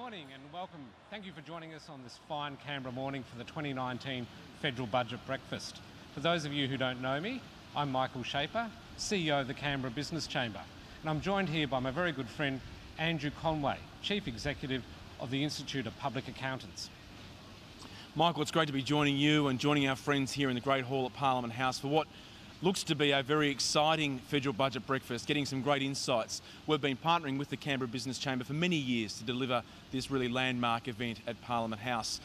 morning and welcome. Thank you for joining us on this fine Canberra morning for the 2019 Federal Budget Breakfast. For those of you who don't know me, I'm Michael Shaper, CEO of the Canberra Business Chamber, and I'm joined here by my very good friend Andrew Conway, Chief Executive of the Institute of Public Accountants. Michael, it's great to be joining you and joining our friends here in the Great Hall at Parliament House for what looks to be a very exciting federal budget breakfast, getting some great insights. We've been partnering with the Canberra Business Chamber for many years to deliver this really landmark event at Parliament House.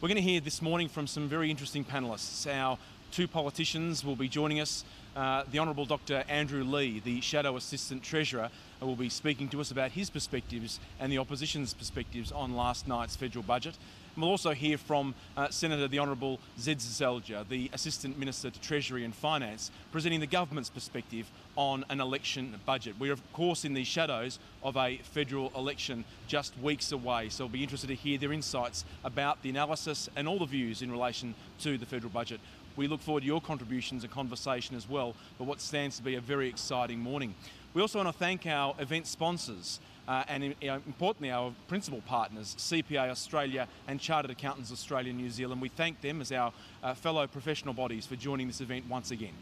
We're going to hear this morning from some very interesting panellists. Our two politicians will be joining us. The Honourable Dr Andrew Leigh, the Shadow Assistant Treasurer, will be speaking to us about his perspectives and the opposition's perspectives on last night's federal budget. And we'll also hear from Senator the Honourable Zed Seselja, the Assistant Minister to Treasury and Finance, presenting the government's perspective on an election budget. We're of course in the shadows of a federal election just weeks away, so we'll be interested to hear their insights about the analysis and all the views in relation to the federal budget. We look forward to your contributions and conversation as well for what stands to be a very exciting morning. We also want to thank our event sponsors and importantly our principal partners, CPA Australia and Chartered Accountants Australia and New Zealand. We thank them as our fellow professional bodies for joining this event once again.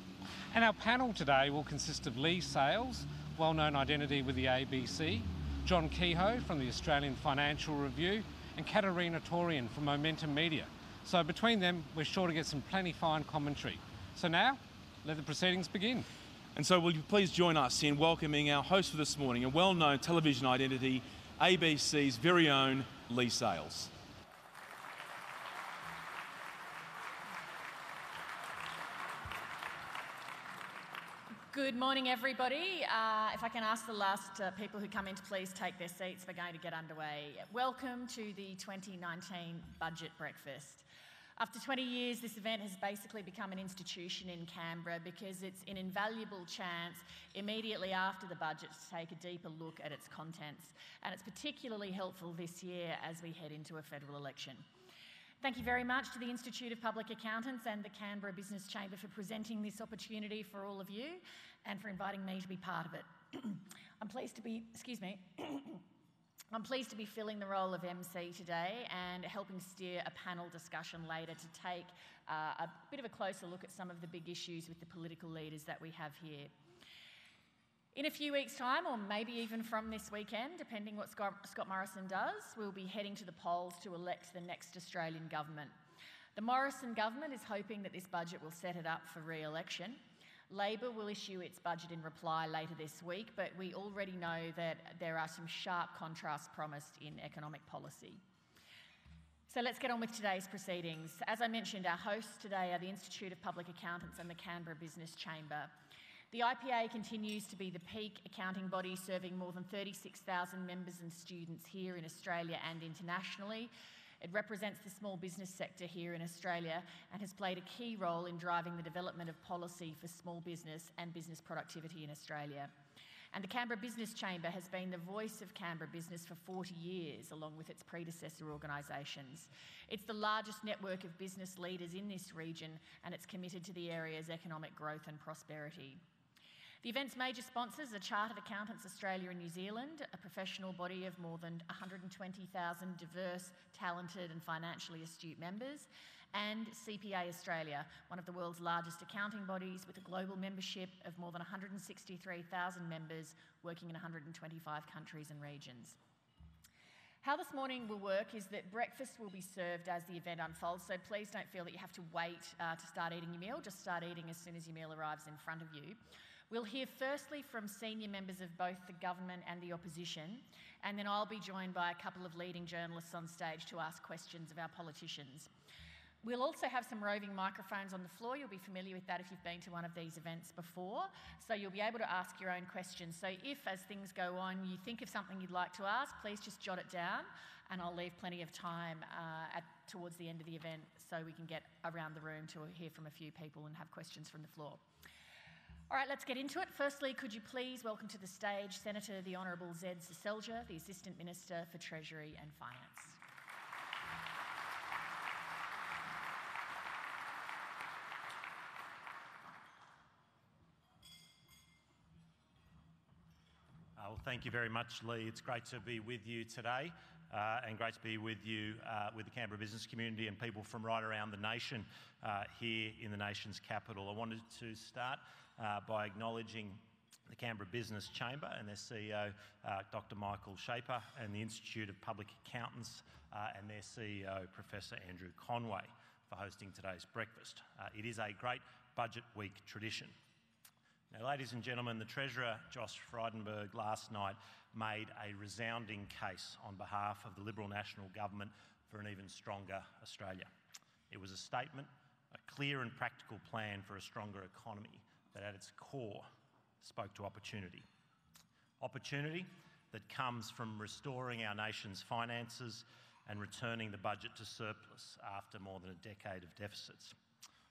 And our panel today will consist of Leigh Sales, well-known identity with the ABC, John Kehoe from the Australian Financial Review, and Katerina Torian from Momentum Media. So between them, we're sure to get some plenty fine commentary. So now, let the proceedings begin. And so will you please join us in welcoming our host for this morning, a well-known television identity, ABC's very own Leigh Sales. Good morning, everybody. If I can ask the last people who come in to please take their seats, we're going to get underway. Welcome to the 2019 Budget Breakfast. After 20 years, this event has basically become an institution in Canberra because it's an invaluable chance immediately after the budget to take a deeper look at its contents. And it's particularly helpful this year as we head into a federal election. Thank you very much to the Institute of Public Accountants and the Canberra Business Chamber for presenting this opportunity for all of you and for inviting me to be part of it. I'm pleased to be filling the role of MC today and helping steer a panel discussion later to take a bit of a closer look at some of the big issues with the political leaders that we have here. In a few weeks' time, or maybe even from this weekend, depending what Scott Morrison does, we'll be heading to the polls to elect the next Australian government. The Morrison government is hoping that this budget will set it up for re-election. Labor will issue its budget in reply later this week, but we already know that there are some sharp contrasts promised in economic policy. So let's get on with today's proceedings. As I mentioned, our hosts today are the Institute of Public Accountants and the Canberra Business Chamber. The IPA continues to be the peak accounting body serving more than 36,000 members and students here in Australia and internationally. It represents the small business sector here in Australia and has played a key role in driving the development of policy for small business and business productivity in Australia. And the Canberra Business Chamber has been the voice of Canberra business for 40 years, along with its predecessor organisations. It's the largest network of business leaders in this region, and it's committed to the area's economic growth and prosperity. The event's major sponsors are Chartered Accountants Australia and New Zealand, a professional body of more than 120,000 diverse, talented and financially astute members, and CPA Australia, one of the world's largest accounting bodies with a global membership of more than 163,000 members working in 125 countries and regions. How this morning will work is that breakfast will be served as the event unfolds, so please don't feel that you have to wait to start eating your meal. Just start eating as soon as your meal arrives in front of you. We'll hear firstly from senior members of both the government and the opposition, and then I'll be joined by a couple of leading journalists on stage to ask questions of our politicians. We'll also have some roving microphones on the floor. You'll be familiar with that if you've been to one of these events before. So you'll be able to ask your own questions. So if, as things go on, you think of something you'd like to ask, please just jot it down and I'll leave plenty of time towards the end of the event so we can get around the room to hear from a few people and have questions from the floor. All right, let's get into it. Firstly, could you please welcome to the stage Senator the Honourable Zed Seselja, the Assistant Minister for Treasury and Finance. Well, thank you very much, Leigh. It's great to be with you today. and great to be with you, with the Canberra business community and people from right around the nation here in the nation's capital. I wanted to start by acknowledging the Canberra Business Chamber and their CEO, Dr. Michael Shaper, and the Institute of Public Accountants and their CEO, Professor Andrew Conway, for hosting today's breakfast. It is a great budget week tradition. Now, ladies and gentlemen, the Treasurer, Josh Frydenberg, last night made a resounding case on behalf of the Liberal National Government for an even stronger Australia. It was a statement, a clear and practical plan for a stronger economy that at its core spoke to opportunity. Opportunity that comes from restoring our nation's finances and returning the budget to surplus after more than a decade of deficits.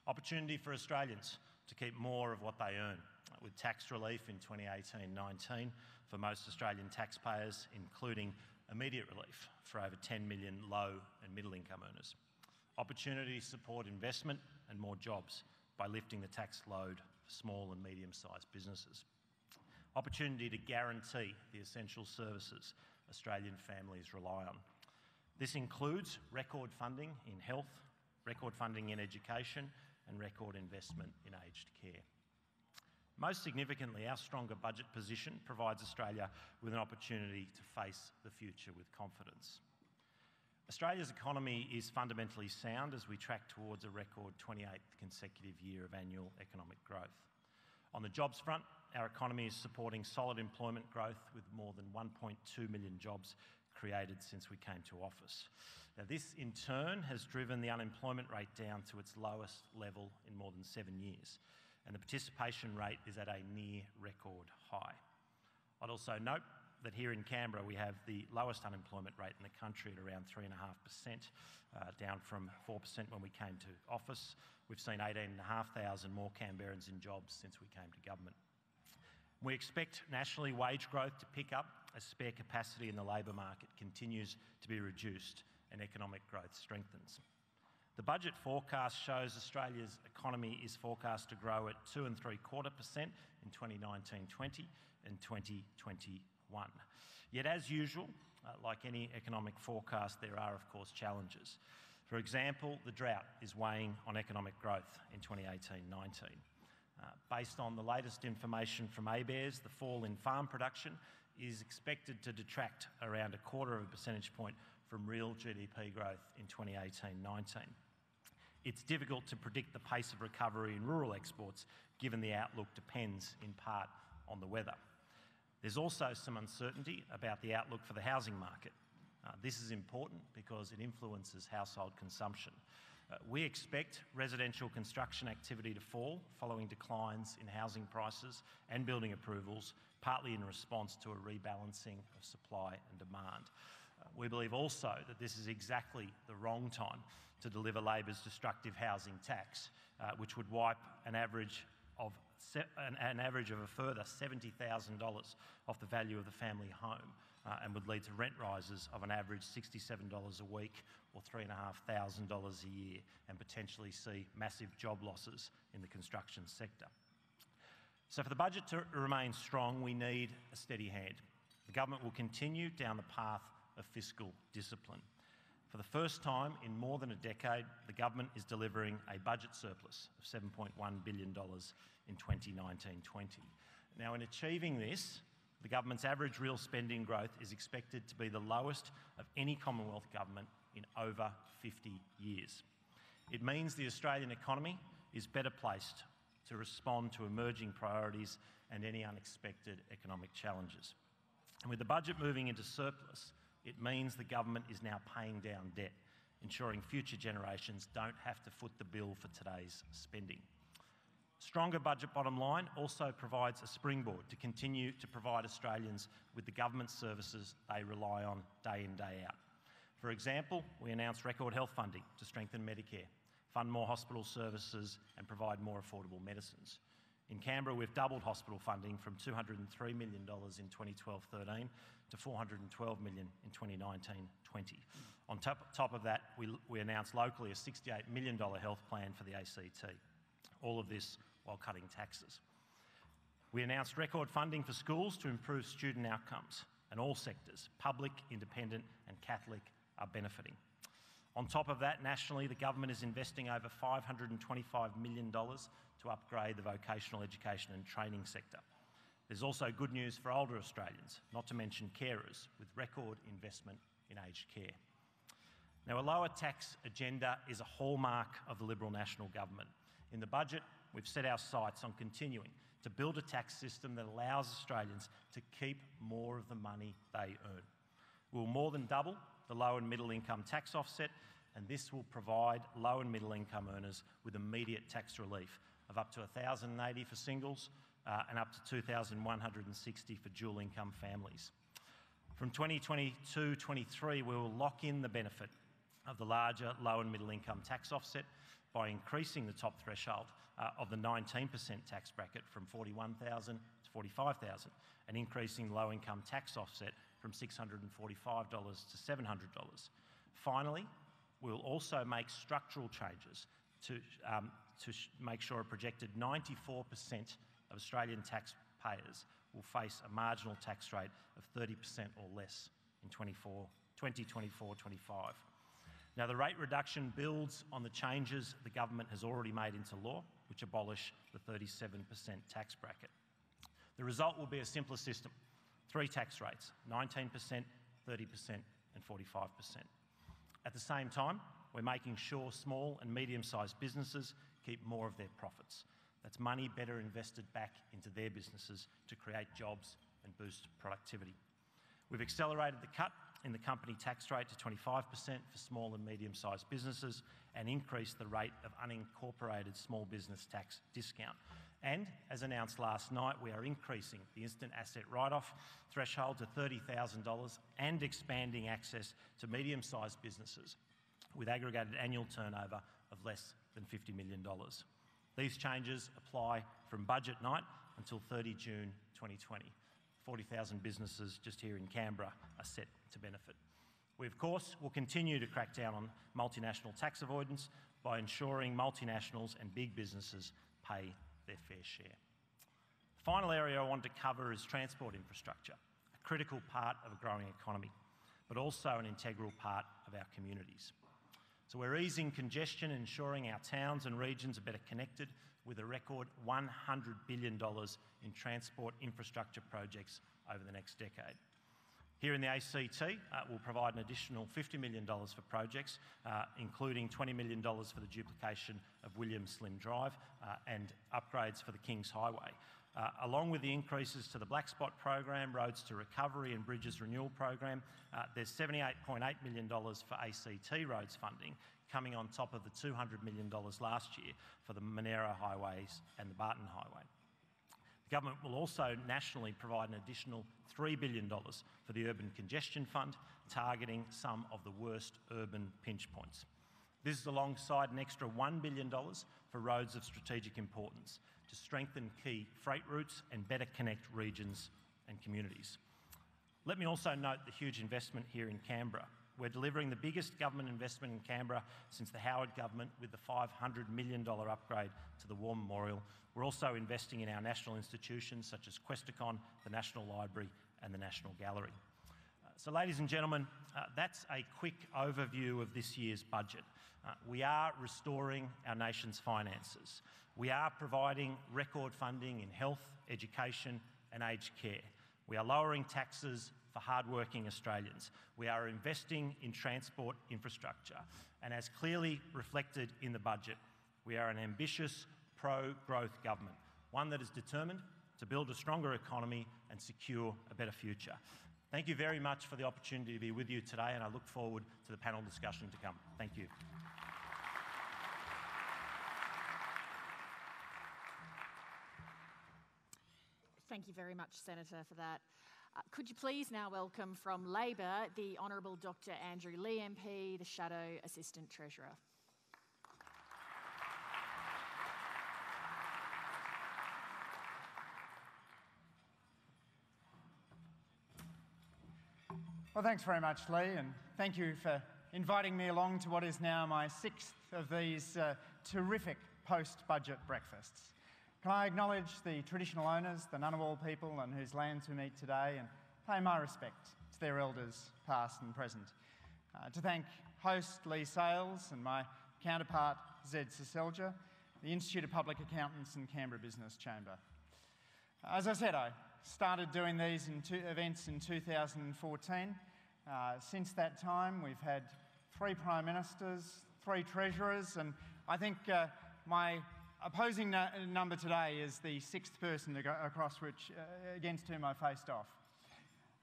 Opportunity for Australians to keep more of what they earn, with tax relief in 2018-19 for most Australian taxpayers, including immediate relief for over 10 million low and middle income earners. Opportunity to support investment and more jobs by lifting the tax load for small and medium-sized businesses. Opportunity to guarantee the essential services Australian families rely on. This includes record funding in health, record funding in education, and record investment in aged care. Most significantly, our stronger budget position provides Australia with an opportunity to face the future with confidence. Australia's economy is fundamentally sound as we track towards a record 28th consecutive year of annual economic growth. On the jobs front, our economy is supporting solid employment growth with more than 1.2 million jobs created since we came to office. Now, this in turn has driven the unemployment rate down to its lowest level in more than 7 years, and the participation rate is at a near record high. I'd also note that here in Canberra we have the lowest unemployment rate in the country at around 3.5%, down from 4% when we came to office. We've seen 18,500 more Canberrans in jobs since we came to government. We expect nationally wage growth to pick up as spare capacity in the labour market continues to be reduced and economic growth strengthens. The budget forecast shows Australia's economy is forecast to grow at 2.75% in 2019-20 and 2021. Yet, as usual, like any economic forecast, there are, of course, challenges. For example, the drought is weighing on economic growth in 2018-19. Based on the latest information from ABARES, the fall in farm production is expected to detract around 0.25 percentage point from real GDP growth in 2018-19. It's difficult to predict the pace of recovery in rural exports, given the outlook depends in part on the weather. There's also some uncertainty about the outlook for the housing market. This is important because it influences household consumption. We expect residential construction activity to fall following declines in housing prices and building approvals, partly in response to a rebalancing of supply and demand. We believe also that this is exactly the wrong time to deliver Labor's destructive housing tax, which would wipe an average of a further $70,000 off the value of the family home and would lead to rent rises of an average $67 a week or $3,500 a year and potentially see massive job losses in the construction sector. So for the budget to remain strong, we need a steady hand. The government will continue down the path of fiscal discipline. For the first time in more than a decade, the government is delivering a budget surplus of $7.1 billion in 2019-20. Now, in achieving this, the government's average real spending growth is expected to be the lowest of any Commonwealth government in over 50 years. It means the Australian economy is better placed to respond to emerging priorities and any unexpected economic challenges. And with the budget moving into surplus, it means the government is now paying down debt, ensuring future generations don't have to foot the bill for today's spending. Stronger budget bottom line also provides a springboard to continue to provide Australians with the government services they rely on day in, day out. For example, we announced record health funding to strengthen Medicare, fund more hospital services and provide more affordable medicines. In Canberra, we've doubled hospital funding from $203 million in 2012-13 to $412 million in 2019-20. On top of that, we announced locally a $68 million health plan for the ACT. All of this while cutting taxes. We announced record funding for schools to improve student outcomes and all sectors, public, independent and Catholic, are benefiting. On top of that, nationally, the government is investing over $525 million to upgrade the vocational education and training sector. There's also good news for older Australians, not to mention carers, with record investment in aged care. Now, a lower tax agenda is a hallmark of the Liberal National Government. In the budget, we've set our sights on continuing to build a tax system that allows Australians to keep more of the money they earn. We'll more than double the low and middle income tax offset, and this will provide low and middle income earners with immediate tax relief of up to $1,080 for singles and up to $2,160 for dual income families. From 2022-23, we will lock in the benefit of the larger low and middle income tax offset by increasing the top threshold of the 19% tax bracket from $41,000 to $45,000 and increasing the low income tax offset from $645 to $700. Finally, we'll also make structural changes to make sure a projected 94% of Australian taxpayers will face a marginal tax rate of 30% or less in 2024-25. Now, the rate reduction builds on the changes the government has already made into law, which abolish the 37% tax bracket. The result will be a simpler system: 3 tax rates, 19%, 30% and 45%. At the same time, we're making sure small and medium-sized businesses keep more of their profits. That's money better invested back into their businesses to create jobs and boost productivity. We've accelerated the cut in the company tax rate to 25% for small and medium-sized businesses and increased the rate of unincorporated small business tax discount. And, as announced last night, we are increasing the instant asset write-off threshold to $30,000 and expanding access to medium-sized businesses with aggregated annual turnover of less than $50 million. These changes apply from budget night until 30 June 2020. 40,000 businesses just here in Canberra are set to benefit. We, of course, will continue to crack down on multinational tax avoidance by ensuring multinationals and big businesses pay their fair share. The final area I want to cover is transport infrastructure, a critical part of a growing economy, but also an integral part of our communities. So we're easing congestion and ensuring our towns and regions are better connected with a record $100 billion in transport infrastructure projects over the next decade. Here in the ACT, we'll provide an additional $50 million for projects, including $20 million for the duplication of William Slim Drive and upgrades for the Kings Highway. Along with the increases to the Black Spot program, Roads to Recovery and Bridges Renewal program, there's $78.8 million for ACT roads funding, coming on top of the $200 million last year for the Monera Highways and the Barton Highway. The government will also nationally provide an additional $3 billion for the Urban Congestion Fund, targeting some of the worst urban pinch points. This is alongside an extra $1 billion for roads of strategic importance to strengthen key freight routes and better connect regions and communities. Let me also note the huge investment here in Canberra. We're delivering the biggest government investment in Canberra since the Howard government with the $500 million upgrade to the War Memorial. We're also investing in our national institutions such as Questacon, the National Library and the National Gallery. So ladies and gentlemen, that's a quick overview of this year's budget. We are restoring our nation's finances. We are providing record funding in health, education and aged care. We are lowering taxes for hard-working Australians. We are investing in transport infrastructure. And as clearly reflected in the budget, we are an ambitious, pro-growth government, one that is determined to build a stronger economy and secure a better future. Thank you very much for the opportunity to be with you today, and I look forward to the panel discussion to come. Thank you. Thank you very much, Senator, for that. Could you please now welcome from Labor the Honourable Dr. Andrew Leigh MP, the Shadow Assistant Treasurer. Well, thanks very much, Lee, and thank you for inviting me along to what is now my 6th of these terrific post-budget breakfasts. Can I acknowledge the traditional owners, the Ngunnawal people on whose lands we meet today, and pay my respect to their elders, past and present. To thank host Lee Sales and my counterpart Zed Seselja, the Institute of Public Accountants and Canberra Business Chamber. As I said, I started doing these events in 2014. Since that time, we've had 3 Prime Ministers, 3 Treasurers, and I think my opposing number today is the 6th person to go across against whom I faced off.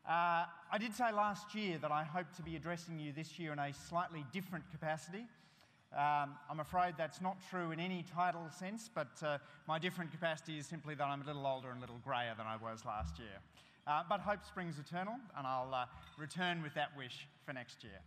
I did say last year that I hope to be addressing you this year in a slightly different capacity. I'm afraid that's not true in any title sense, but my different capacity is simply that I'm a little older and a little greyer than I was last year. But hope springs eternal, and I'll return with that wish for next year.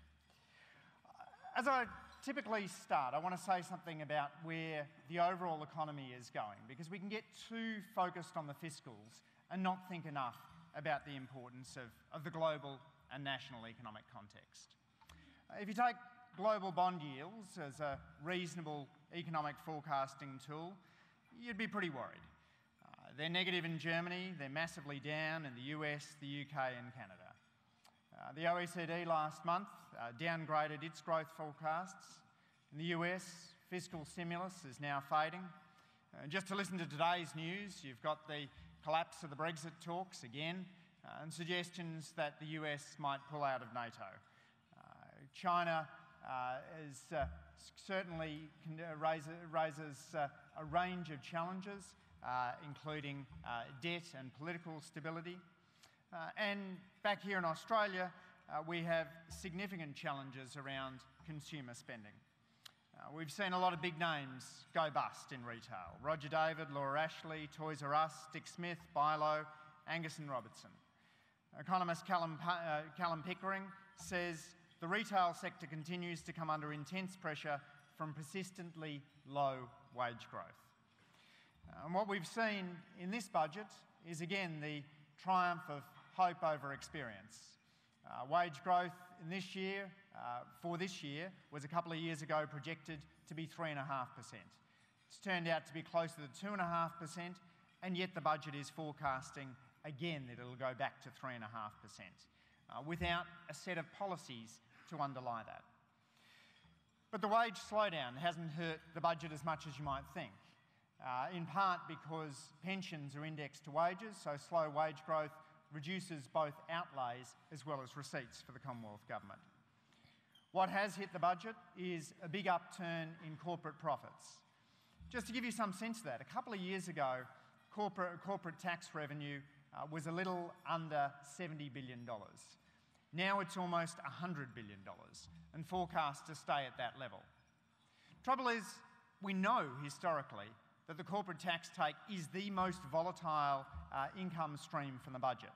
As I typically start, I want to say something about where the overall economy is going, because we can get too focused on the fiscals and not think enough about the importance of the global and national economic context. If you take global bond yields as a reasonable economic forecasting tool, you'd be pretty worried. They're negative in Germany, they're massively down in the US, the UK and Canada. The OECD last month downgraded its growth forecasts. In the US, fiscal stimulus is now fading. Just to listen to today's news, you've got the collapse of the Brexit talks again, and suggestions that the US might pull out of NATO. China certainly raises a range of challenges, including debt and political stability. And back here in Australia, we have significant challenges around consumer spending. We've seen a lot of big names go bust in retail. Roger David, Laura Ashley, Toys R Us, Dick Smith, Bilo, Angus and Robertson. Economist Callum Pickering says the retail sector continues to come under intense pressure from persistently low wage growth. And what we've seen in this budget is again the triumph of hope over experience. Wage growth in this year, for this year, was a couple of years ago projected to be 3.5%. It's turned out to be closer to 2.5%, and yet the budget is forecasting again that it'll go back to 3.5%, without a set of policies to underlie that. But the wage slowdown hasn't hurt the budget as much as you might think, in part because pensions are indexed to wages, so slow wage growth reduces both outlays as well as receipts for the Commonwealth Government. What has hit the budget is a big upturn in corporate profits. Just to give you some sense of that, a couple of years ago, corporate tax revenue was a little under $70 billion. Now it's almost $100 billion and forecast to stay at that level. Trouble is, we know historically that the corporate tax take is the most volatile income stream from the budget.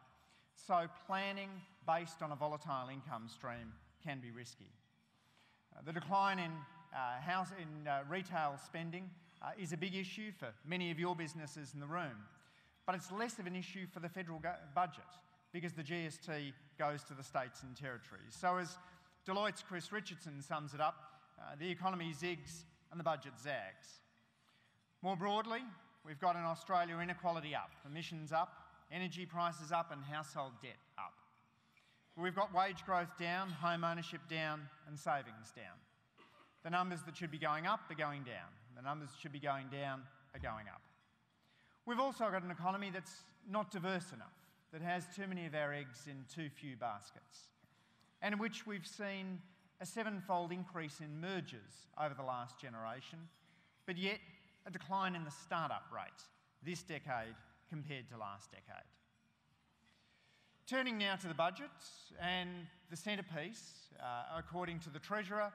So planning based on a volatile income stream can be risky. The decline in retail spending is a big issue for many of your businesses in the room, but it's less of an issue for the federal budget because the GST goes to the states and territories. So as Deloitte's Chris Richardson sums it up, the economy zigs and the budget zags. More broadly, we've got in Australia inequality up, emissions up, energy prices up and household debt up. We've got wage growth down, home ownership down and savings down. The numbers that should be going up are going down. The numbers that should be going down are going up. We've also got an economy that's not diverse enough, that has too many of our eggs in too few baskets, and in which we've seen a 7-fold increase in mergers over the last generation, but yet a decline in the start-up rate this decade compared to last decade. Turning now to the budget, and the centrepiece, according to the Treasurer,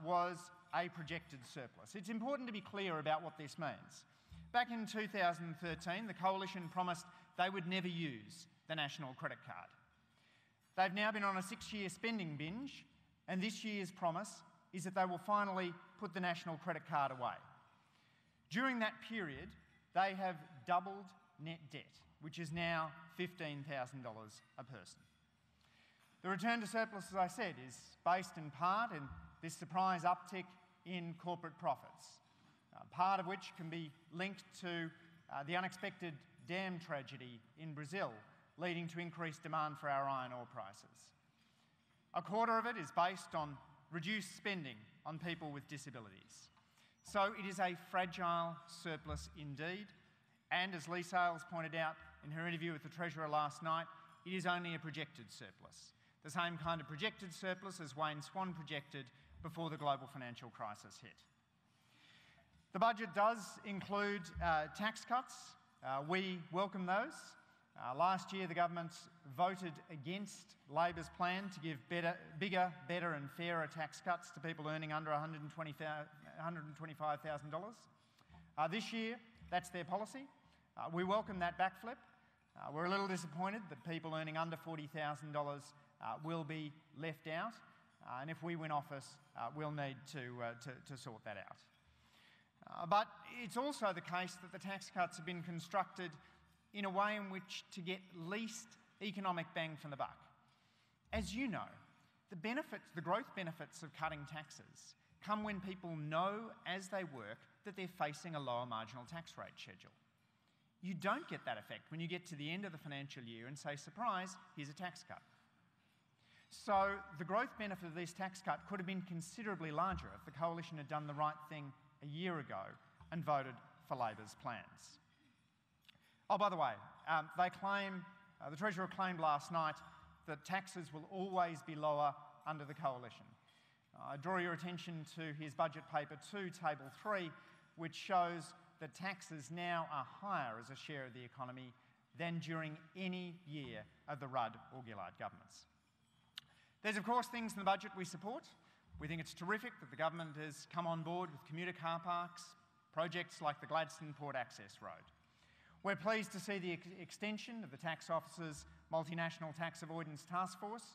was a projected surplus. It's important to be clear about what this means. Back in 2013, the Coalition promised they would never use the National Credit Card. They've now been on a 6-year spending binge, and this year's promise is that they will finally put the National Credit Card away. During that period, they have doubled net debt, which is now $15,000 a person. The return to surplus, as I said, is based in part in this surprise uptick in corporate profits, part of which can be linked to the unexpected dam tragedy in Brazil leading to increased demand for our iron ore prices. A quarter of it is based on reduced spending on people with disabilities. So it is a fragile surplus indeed, and as Leigh Sales pointed out in her interview with the Treasurer last night, it is only a projected surplus, the same kind of projected surplus as Wayne Swan projected before the global financial crisis hit. The budget does include tax cuts. We welcome those. Last year, the government voted against Labor's plan to give bigger, better and fairer tax cuts to people earning under $125,000. This year, that's their policy. We welcome that backflip. We're a little disappointed that people earning under $40,000 will be left out. And if we win office, we'll need to sort that out. But it's also the case that the tax cuts have been constructed in a way in which to get least economic bang for the buck. As you know, the growth benefits of cutting taxes come when people know as they work that they're facing a lower marginal tax rate schedule. You don't get that effect when you get to the end of the financial year and say, surprise, here's a tax cut. So the growth benefit of this tax cut could have been considerably larger if the Coalition had done the right thing a year ago and voted for Labor's plans. Oh, by the way, the Treasurer claimed last night that taxes will always be lower under the Coalition. I draw your attention to his budget paper 2, table 3, which shows that taxes now are higher as a share of the economy than during any year of the Rudd or Gillard governments. There's of course things in the budget we support. We think it's terrific that the government has come on board with commuter car parks, projects like the Gladstone Port Access Road. We're pleased to see the extension of the Tax Office's Multinational Tax Avoidance Task Force,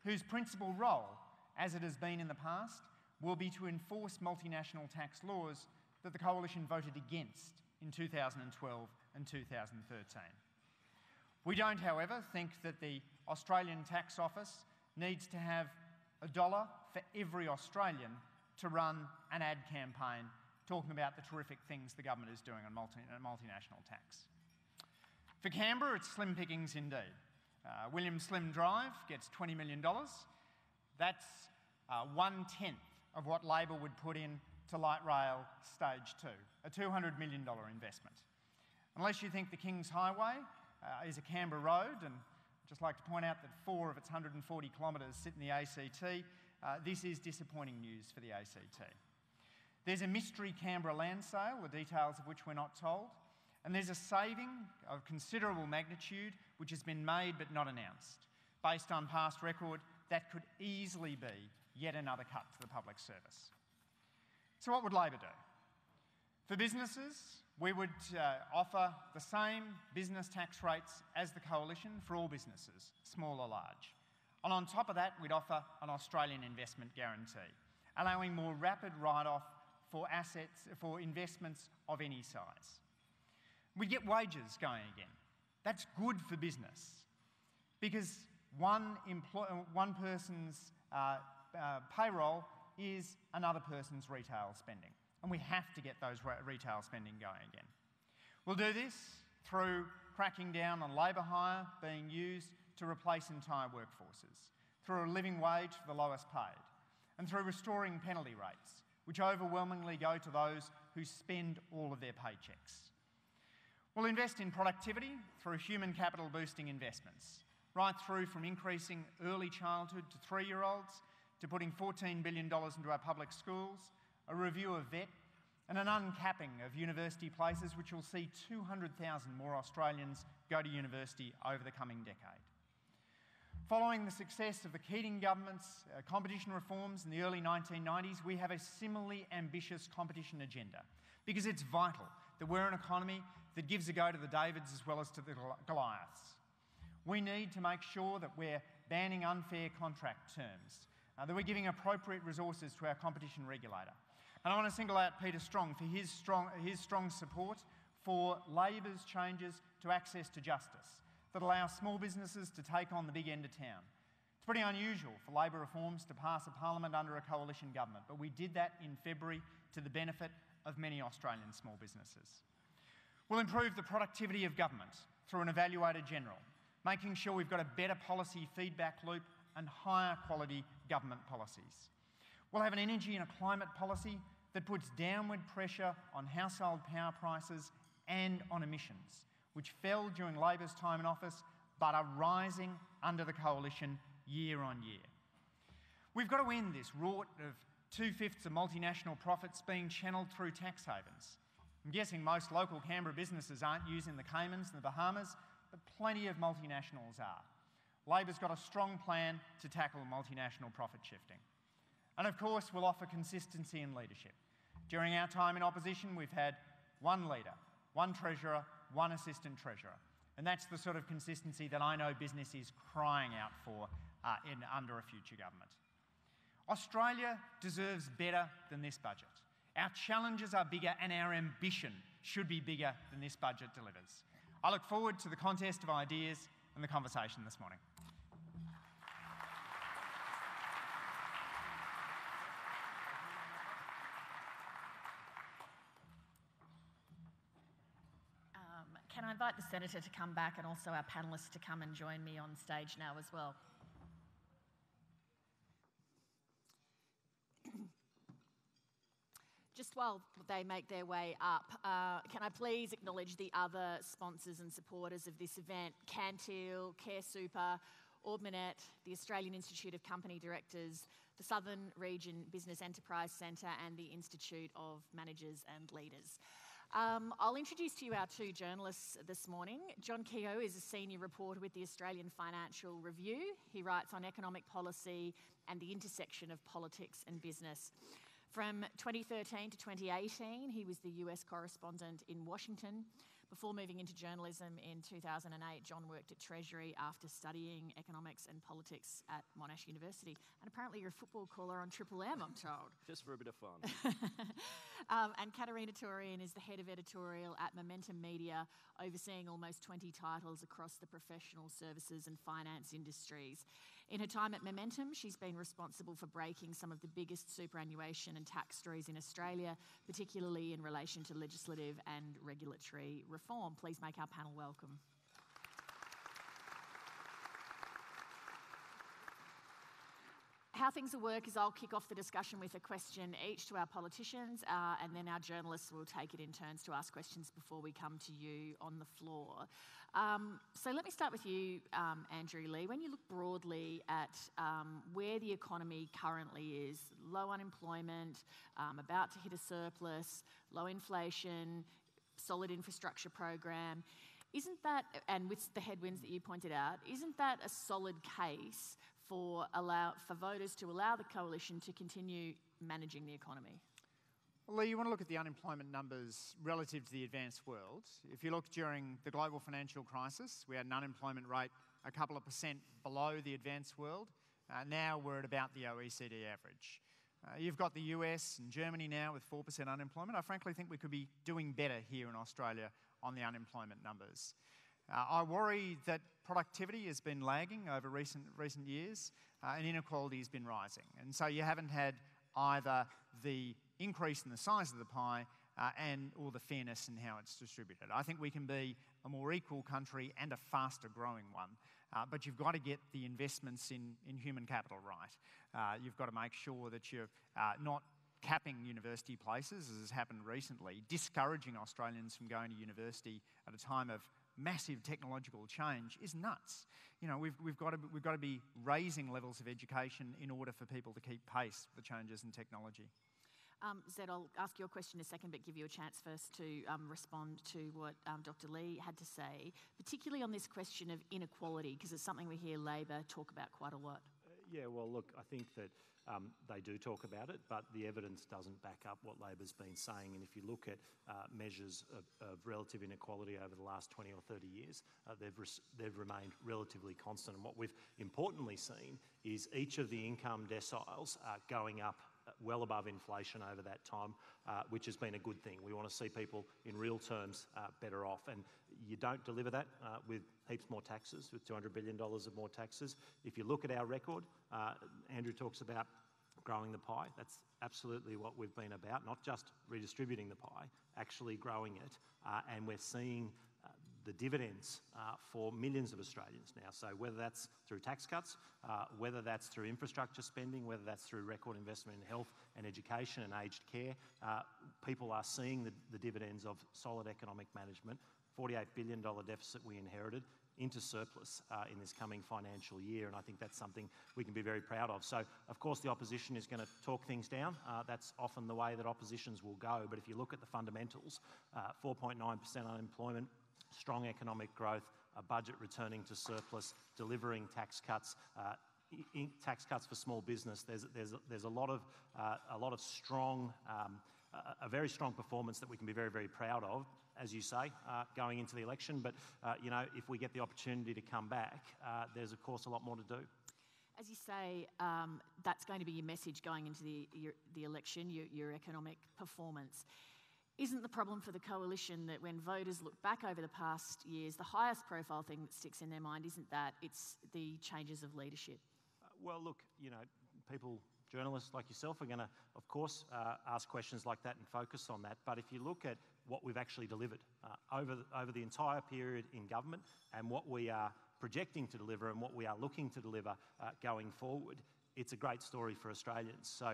whose principal role, as it has been in the past, will be to enforce multinational tax laws that the Coalition voted against in 2012 and 2013. We don't, however, think that the Australian Tax Office needs to have $1 for every Australian to run an ad campaign talking about the terrific things the government is doing on multinational tax. For Canberra, it's slim pickings indeed. William Slim Drive gets $20 million. That's 1/10 of what Labor would put in to light rail stage 2, a $200 million investment. Unless you think the Kings Highway is a Canberra road, and I'd just like to point out that 4 of its 140 kilometres sit in the ACT, this is disappointing news for the ACT. There's a mystery Canberra land sale, the details of which we're not told, and there's a saving of considerable magnitude which has been made but not announced. Based on past record, that could easily be yet another cut to the public service. So what would Labor do? For businesses, we would offer the same business tax rates as the Coalition for all businesses, small or large. And on top of that, we'd offer an Australian investment guarantee, allowing more rapid write-off for assets, for investments of any size. We'd get wages going again. That's good for business because one person's payroll is another person's retail spending, and we have to get those retail spending going again. We'll do this through cracking down on labour hire being used to replace entire workforces, through a living wage for the lowest paid, and through restoring penalty rates, which overwhelmingly go to those who spend all of their paychecks. We'll invest in productivity through human capital boosting investments, right through from increasing early childhood to 3-year-olds, to putting $14 billion into our public schools, a review of VET, and an uncapping of university places which will see 200,000 more Australians go to university over the coming decade. Following the success of the Keating government's competition reforms in the early 1990s, we have a similarly ambitious competition agenda because it's vital that we're an economy that gives a go to the Davids as well as to the Goliaths. We need to make sure that we're banning unfair contract terms, that we're giving appropriate resources to our competition regulator. And I want to single out Peter Strong for his strong support for Labor's changes to access to justice that allow small businesses to take on the big end of town. It's pretty unusual for Labor reforms to pass a parliament under a coalition government, but we did that in February to the benefit of many Australian small businesses. We'll improve the productivity of government through an evaluator general, making sure we've got a better policy feedback loop and higher quality government policies. We'll have an energy and a climate policy that puts downward pressure on household power prices and on emissions, which fell during Labor's time in office but are rising under the Coalition year on year. We've got to end this rort of 2/5 of multinational profits being channelled through tax havens. I'm guessing most local Canberra businesses aren't using the Caymans and the Bahamas, but plenty of multinationals are. Labor's got a strong plan to tackle multinational profit shifting. And of course, we'll offer consistency in leadership. During our time in opposition, we've had one leader, one treasurer, one assistant treasurer. And that's the sort of consistency that I know business is crying out for under a future government. Australia deserves better than this budget. Our challenges are bigger and our ambition should be bigger than this budget delivers. I look forward to the contest of ideas and the conversation this morning. Can I invite the Senator to come back and also our panellists to come and join me on stage now as well? Just while they make their way up, can I please acknowledge the other sponsors and supporters of this event: Cantil, Care Super, Ord Minnett, the Australian Institute of Company Directors, the Southern Region Business Enterprise Centre and the Institute of Managers and Leaders. I'll introduce to you our two journalists this morning. John Keogh is a senior reporter with the Australian Financial Review. He writes on economic policy and the intersection of politics and business. From 2013 to 2018, he was the US correspondent in Washington. Before moving into journalism in 2008, John worked at Treasury after studying economics and politics at Monash University. And apparently you're a football caller on Triple M, I'm told. Just for a bit of fun. And Katerina Torian is the head of editorial at Momentum Media, overseeing almost 20 titles across the professional services and finance industries. In her time at Momentum, she's been responsible for breaking some of the biggest superannuation and tax stories in Australia, particularly in relation to legislative and regulatory reform. Please make our panel welcome. How things will work is I'll kick off the discussion with a question each to our politicians, and then our journalists will take it in turns to ask questions before we come to you on the floor. So let me start with you, Andrew Leigh. When you look broadly at where the economy currently is, low unemployment, about to hit a surplus, low inflation, solid infrastructure program, isn't that, and with the headwinds that you pointed out, isn't that a solid case for voters to allow the coalition to continue managing the economy? Well, Lee, you want to look at the unemployment numbers relative to the advanced world. If you look during the global financial crisis, we had an unemployment rate a couple of % below the advanced world. Now we're at about the OECD average. You've got the US and Germany now with 4% unemployment. I frankly think we could be doing better here in Australia on the unemployment numbers. I worry that productivity has been lagging over recent years and inequality has been rising. And so you haven't had either the increase in the size of the pie or the fairness in how it's distributed. I think we can be a more equal country and a faster growing one, but you've got to get the investments in human capital right. You've got to make sure that you're not capping university places, as has happened recently, discouraging Australians from going to university at a time of massive technological change is nuts. You know, we've got to be raising levels of education in order for people to keep pace with the changes in technology. Zed, I'll ask your question in a second, but give you a chance first to respond to what Dr. Leigh had to say, particularly on this question of inequality, because it's something we hear Labor talk about quite a lot. Yeah, well, look, I think that they do talk about it, but the evidence doesn't back up what Labor's been saying. And if you look at measures of relative inequality over the last 20 or 30 years, they've remained relatively constant. And what we've importantly seen is each of the income deciles going up well above inflation over that time, which has been a good thing. We want to see people in real terms better off. And you don't deliver that with heaps more taxes, with $200 billion of more taxes. If you look at our record, Andrew talks about growing the pie. That's absolutely what we've been about, not just redistributing the pie, actually growing it. And we're seeing the dividends for millions of Australians now. So whether that's through tax cuts, whether that's through infrastructure spending, whether that's through record investment in health and education and aged care, people are seeing the dividends of solid economic management. $48 billion deficit we inherited into surplus in this coming financial year, and I think that's something we can be very proud of. So, of course, the opposition is going to talk things down. That's often the way that oppositions will go, but if you look at the fundamentals, 4.9% unemployment, strong economic growth, a budget returning to surplus, delivering tax cuts, tax cuts for small business. There's a lot of strong, a very strong performance that we can be very, very proud of, as you say, going into the election. But you know, if we get the opportunity to come back, there's of course a lot more to do. As you say, that's going to be your message going into the election, your economic performance. Isn't the problem for the coalition that when voters look back over the past years, the highest profile thing that sticks in their mind isn't that, it's the changes of leadership? Well, look, you know, people, journalists like yourself are going to, of course, ask questions like that and focus on that. But if you look at what we've actually delivered over the entire period in government and what we are projecting to deliver and what we are looking to deliver going forward, it's a great story for Australians. So,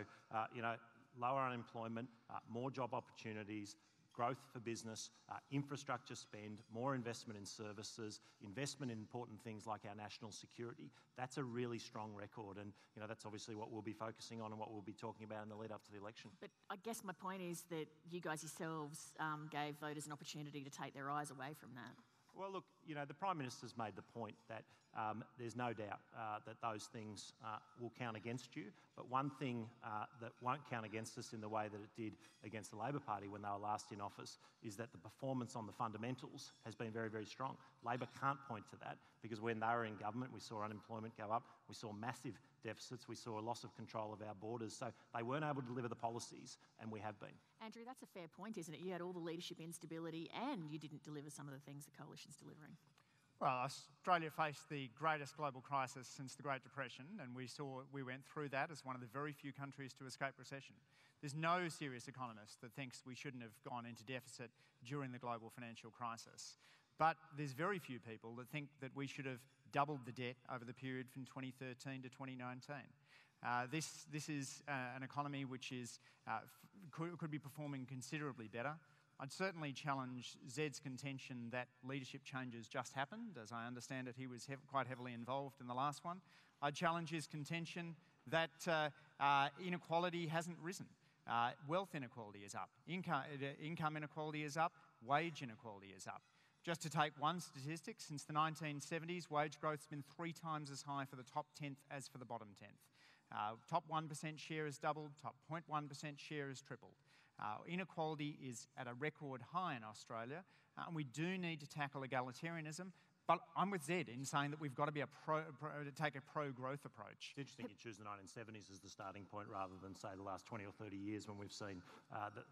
you know, lower unemployment, more job opportunities, growth for business, infrastructure spend, more investment in services, investment in important things like our national security. That's a really strong record, and you know, that's obviously what we'll be focusing on and what we'll be talking about in the lead up to the election. But I guess my point is that you guys yourselves gave voters an opportunity to take their eyes away from that. Well, look, you know, the Prime Minister's made the point that there's no doubt that those things will count against you. But one thing that won't count against us in the way that it did against the Labor Party when they were last in office is that the performance on the fundamentals has been very, very strong. Labor can't point to that because when they were in government, we saw unemployment go up, we saw massive deficits, we saw a loss of control of our borders. So they weren't able to deliver the policies, and we have been. Andrew, that's a fair point, isn't it? You had all the leadership instability and you didn't deliver some of the things the coalition's delivering. Well, Australia faced the greatest global crisis since the Great Depression, and we went through that as one of the very few countries to escape recession. There's no serious economist that thinks we shouldn't have gone into deficit during the global financial crisis. But there's very few people that think that we should have doubled the debt over the period from 2013 to 2019. This is an economy which is could be performing considerably better. I'd certainly challenge Zed's contention that leadership changes just happened. As I understand it, he was quite heavily involved in the last one. I'd challenge his contention that inequality hasn't risen. Wealth inequality is up. Income inequality is up. Wage inequality is up. Just to take one statistic, since the 1970s, wage growth has been 3 times as high for the top 10th as for the bottom 10th. Top 1% share has doubled, top 0.1% share has tripled. Inequality is at a record high in Australia, and we do need to tackle egalitarianism. But I'm with Zed in saying that we've got to be take a pro-growth approach. It's interesting you choose the 1970s as the starting point rather than, say, the last 20 or 30 years when we've seen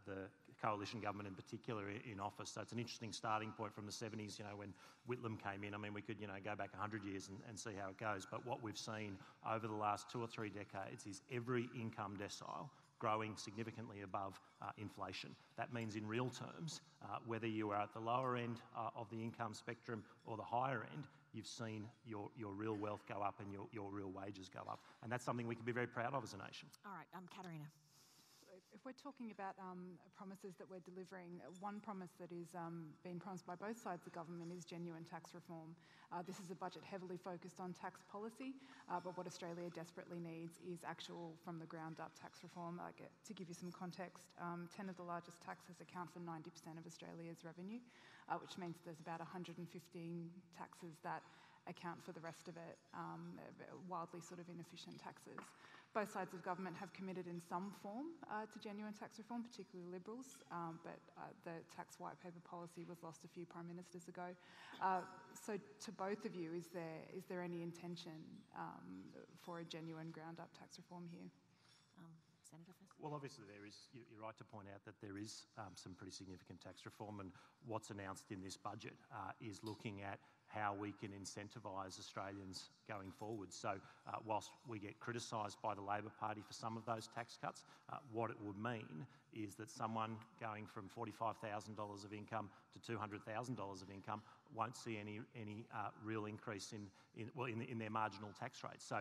the coalition government in particular in office. So it's an interesting starting point from the 70s, you know, when Whitlam came in. I mean, we could, you know, go back 100 years and see how it goes. But what we've seen over the last 2 or 3 decades is every income decile growing significantly above inflation. That means in real terms, whether you are at the lower end of the income spectrum or the higher end, you've seen your real wealth go up and your real wages go up. And that's something we can be very proud of as a nation. All right, Katarina. If we're talking about promises that we're delivering, one promise that is being promised by both sides of government is genuine tax reform. This is a budget heavily focused on tax policy, but what Australia desperately needs is actual from the ground up tax reform. To give you some context, 10 of the largest taxes account for 90% of Australia's revenue, which means there's about 115 taxes that account for the rest of it, wildly sort of inefficient taxes. Both sides of government have committed in some form to genuine tax reform, particularly Liberals, but the tax white paper policy was lost a few Prime Ministers ago. So to both of you, is there any intention for a genuine ground-up tax reform here? Senator first. Well, obviously there is, you're right to point out that there is some pretty significant tax reform, and what's announced in this budget is looking at how we can incentivise Australians going forward. So whilst we get criticised by the Labor Party for some of those tax cuts, what it would mean is that someone going from $45,000 of income to $200,000 of income won't see any real increase in their marginal tax rate. So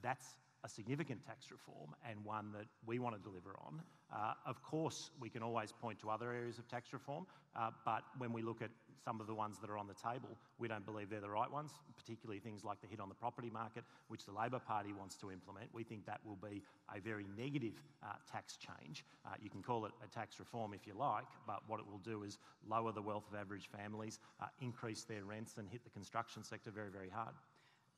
that's a significant tax reform and one that we want to deliver on. Of course, we can always point to other areas of tax reform, but when we look at some of the ones that are on the table, we don't believe they're the right ones, particularly things like the hit on the property market, which the Labor Party wants to implement. We think that will be a very negative tax change. You can call it a tax reform if you like, but what it will do is lower the wealth of average families, increase their rents and hit the construction sector very, very hard.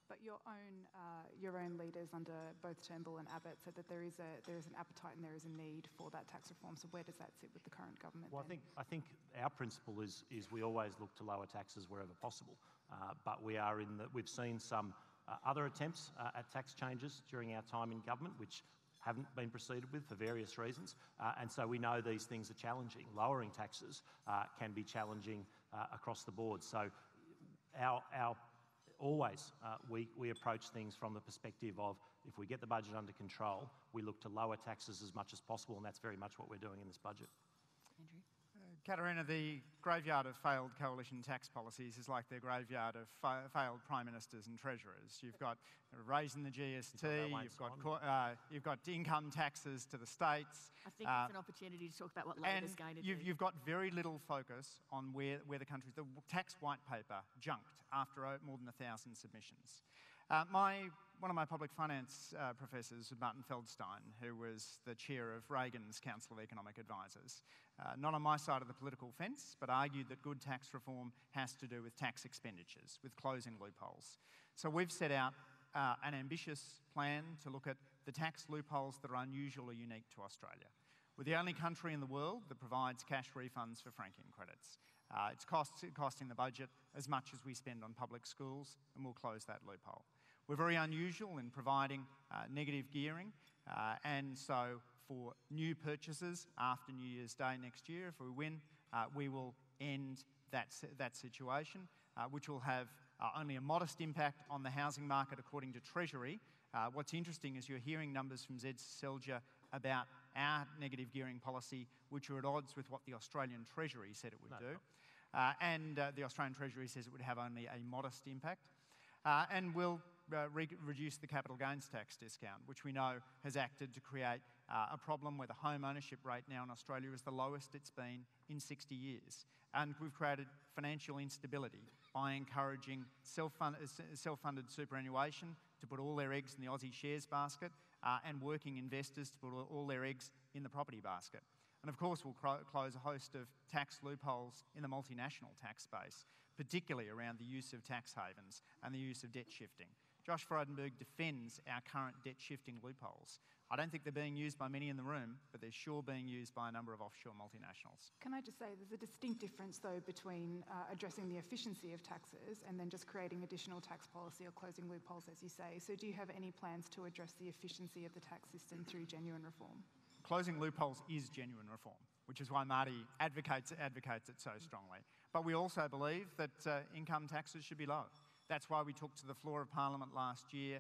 But your own leaders under both Turnbull and Abbott said that there is an appetite and there is a need for that tax reform. So where does that sit with the current government? Well, I think our principle is we always look to lower taxes wherever possible. But we've seen some other attempts at tax changes during our time in government, which haven't been proceeded with for various reasons. And so we know these things are challenging. Lowering taxes can be challenging across the board. So always we approach things from the perspective of, if we get the budget under control, we look to lower taxes as much as possible, and that's very much what we're doing in this budget. Andrew? Katarina, the graveyard of failed coalition tax policies is like the graveyard of failed prime ministers and treasurers. You've got raising the GST, you've got income taxes to the states. I think it's an opportunity to talk about what Labor's going to do. You've got very little focus on where the country... The tax white paper junked after more than 1,000 submissions. One of my public finance professors, Martin Feldstein, who was the chair of Reagan's Council of Economic Advisors, not on my side of the political fence, but argued that good tax reform has to do with tax expenditures, with closing loopholes. So we've set out an ambitious plan to look at the tax loopholes that are unusual or unique to Australia. We're the only country in the world that provides cash refunds for franking credits. It's costing the budget as much as we spend on public schools, and we'll close that loophole. We're very unusual in providing negative gearing, and so for new purchases after New Year's Day next year, if we win, we will end that situation, which will have only a modest impact on the housing market according to Treasury. What's interesting is you're hearing numbers from Zed Selja about our negative gearing policy, which are at odds with what the Australian Treasury said it would do. And the Australian Treasury says it would have only a modest impact. And we'll reduce the capital gains tax discount, which we know has acted to create a problem where the home ownership rate now in Australia is the lowest it's been in 60 years. And we've created financial instability by encouraging self-funded superannuation to put all their eggs in the Aussie shares basket and working investors to put all their eggs in the property basket. And of course, we'll close a host of tax loopholes in the multinational tax space, particularly around the use of tax havens and the use of debt shifting. Josh Frydenberg defends our current debt shifting loopholes. I don't think they're being used by many in the room, but they're sure being used by a number of offshore multinationals. Can I just say there's a distinct difference, though, between addressing the efficiency of taxes and then just creating additional tax policy or closing loopholes, as you say. So do you have any plans to address the efficiency of the tax system through genuine reform? Closing loopholes is genuine reform, which is why Marty advocates it so strongly. But we also believe that income taxes should be low. That's why we took to the floor of Parliament last year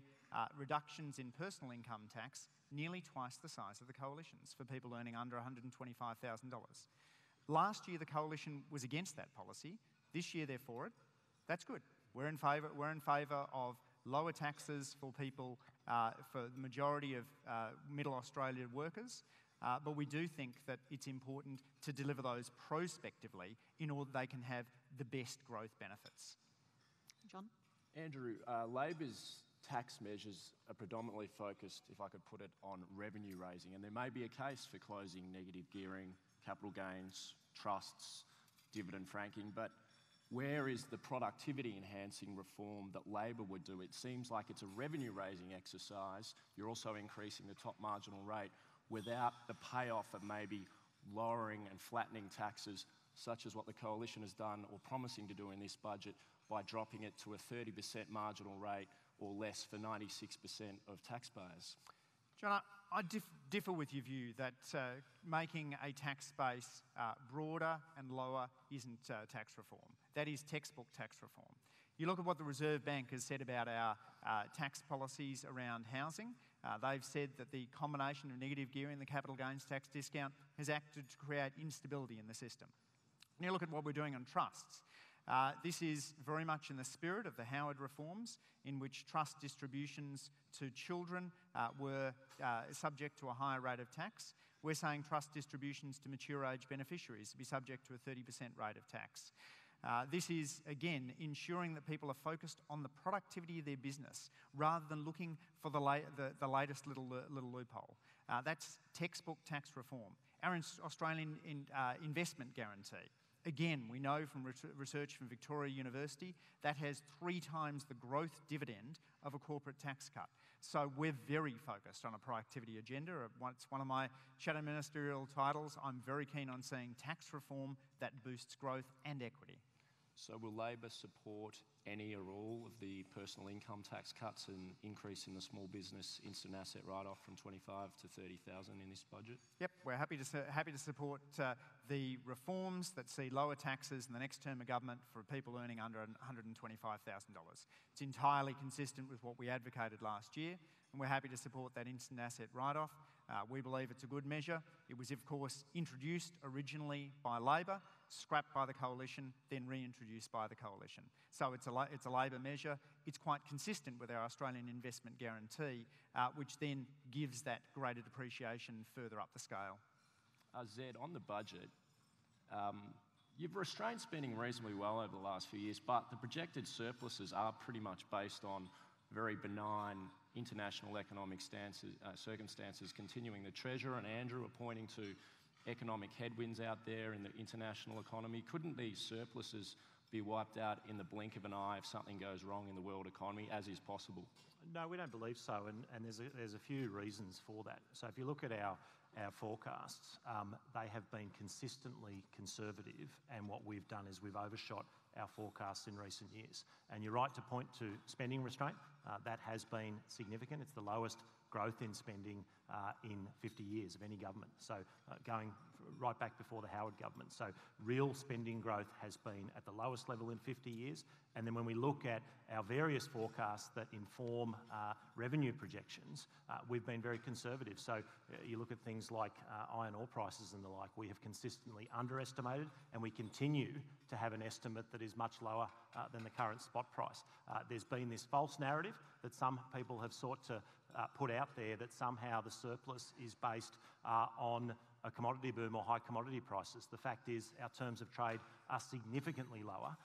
reductions in personal income tax, nearly twice the size of the Coalition's, for people earning under $125,000. Last year, the Coalition was against that policy. This year, they're for it. That's good. We're in favour of lower taxes for people, for the majority of middle Australia workers, but we do think that it's important to deliver those prospectively in order they can have the best growth benefits. John? Andrew, Labor's tax measures are predominantly focused, if I could put it, on revenue raising, and there may be a case for closing negative gearing, capital gains, trusts, dividend franking, but where is the productivity enhancing reform that Labor would do? It seems like it's a revenue raising exercise. You're also increasing the top marginal rate without the payoff of maybe lowering and flattening taxes, such as what the Coalition has done or promising to do in this budget by dropping it to a 30% marginal rate or less for 96% of taxpayers. John, I differ with your view that making a tax base broader and lower isn't tax reform. That is textbook tax reform. You look at what the Reserve Bank has said about our tax policies around housing. They've said that the combination of negative gearing and the capital gains tax discount has acted to create instability in the system. And you look at what we're doing on trusts. This is very much in the spirit of the Howard reforms, in which trust distributions to children were subject to a higher rate of tax. We're saying trust distributions to mature age beneficiaries to be subject to a 30% rate of tax. This is, again, ensuring that people are focused on the productivity of their business rather than looking for the latest little loophole. That's textbook tax reform. Our Australian investment guarantee. Again, we know from research from Victoria University that has 3 times the growth dividend of a corporate tax cut. So we're very focused on a productivity agenda. It's one of my shadow ministerial titles. I'm very keen on seeing tax reform that boosts growth and equity. So will Labor support any or all of the personal income tax cuts and increase in the small business instant asset write-off from 25 to 30,000 in this budget? Yep, we're happy to support the reforms that see lower taxes in the next term of government for people earning under $125,000. It's entirely consistent with what we advocated last year, and we're happy to support that instant asset write-off. We believe it's a good measure. It was, of course, introduced originally by Labor, scrapped by the Coalition, then reintroduced by the Coalition. So it's a Labor measure. It's quite consistent with our Australian investment guarantee, which then gives that greater depreciation further up the scale. Zed, on the budget, you've restrained spending reasonably well over the last few years, but the projected surpluses are pretty much based on very benign international economic circumstances continuing. The Treasurer and Andrew are pointing to economic headwinds out there in the international economy. Couldn't these surpluses be wiped out in the blink of an eye if something goes wrong in the world economy, as is possible? No, we don't believe so, and there's a few reasons for that. So if you look at our forecasts, they have been consistently conservative, and what we've done is we've overshot our forecasts in recent years. And you're right to point to spending restraint. That has been significant. It's the lowest growth in spending in 50 years of any government, so going right back before the Howard government. So real spending growth has been at the lowest level in 50 years. And then when we look at our various forecasts that inform revenue projections, we've been very conservative. So you look at things like iron ore prices and the like, we have consistently underestimated, and we continue to have an estimate that is much lower than the current spot price. There's been this false narrative that some people have sought to put out there that somehow the surplus is based on a commodity boom or high commodity prices. The fact is our terms of trade are significantly lower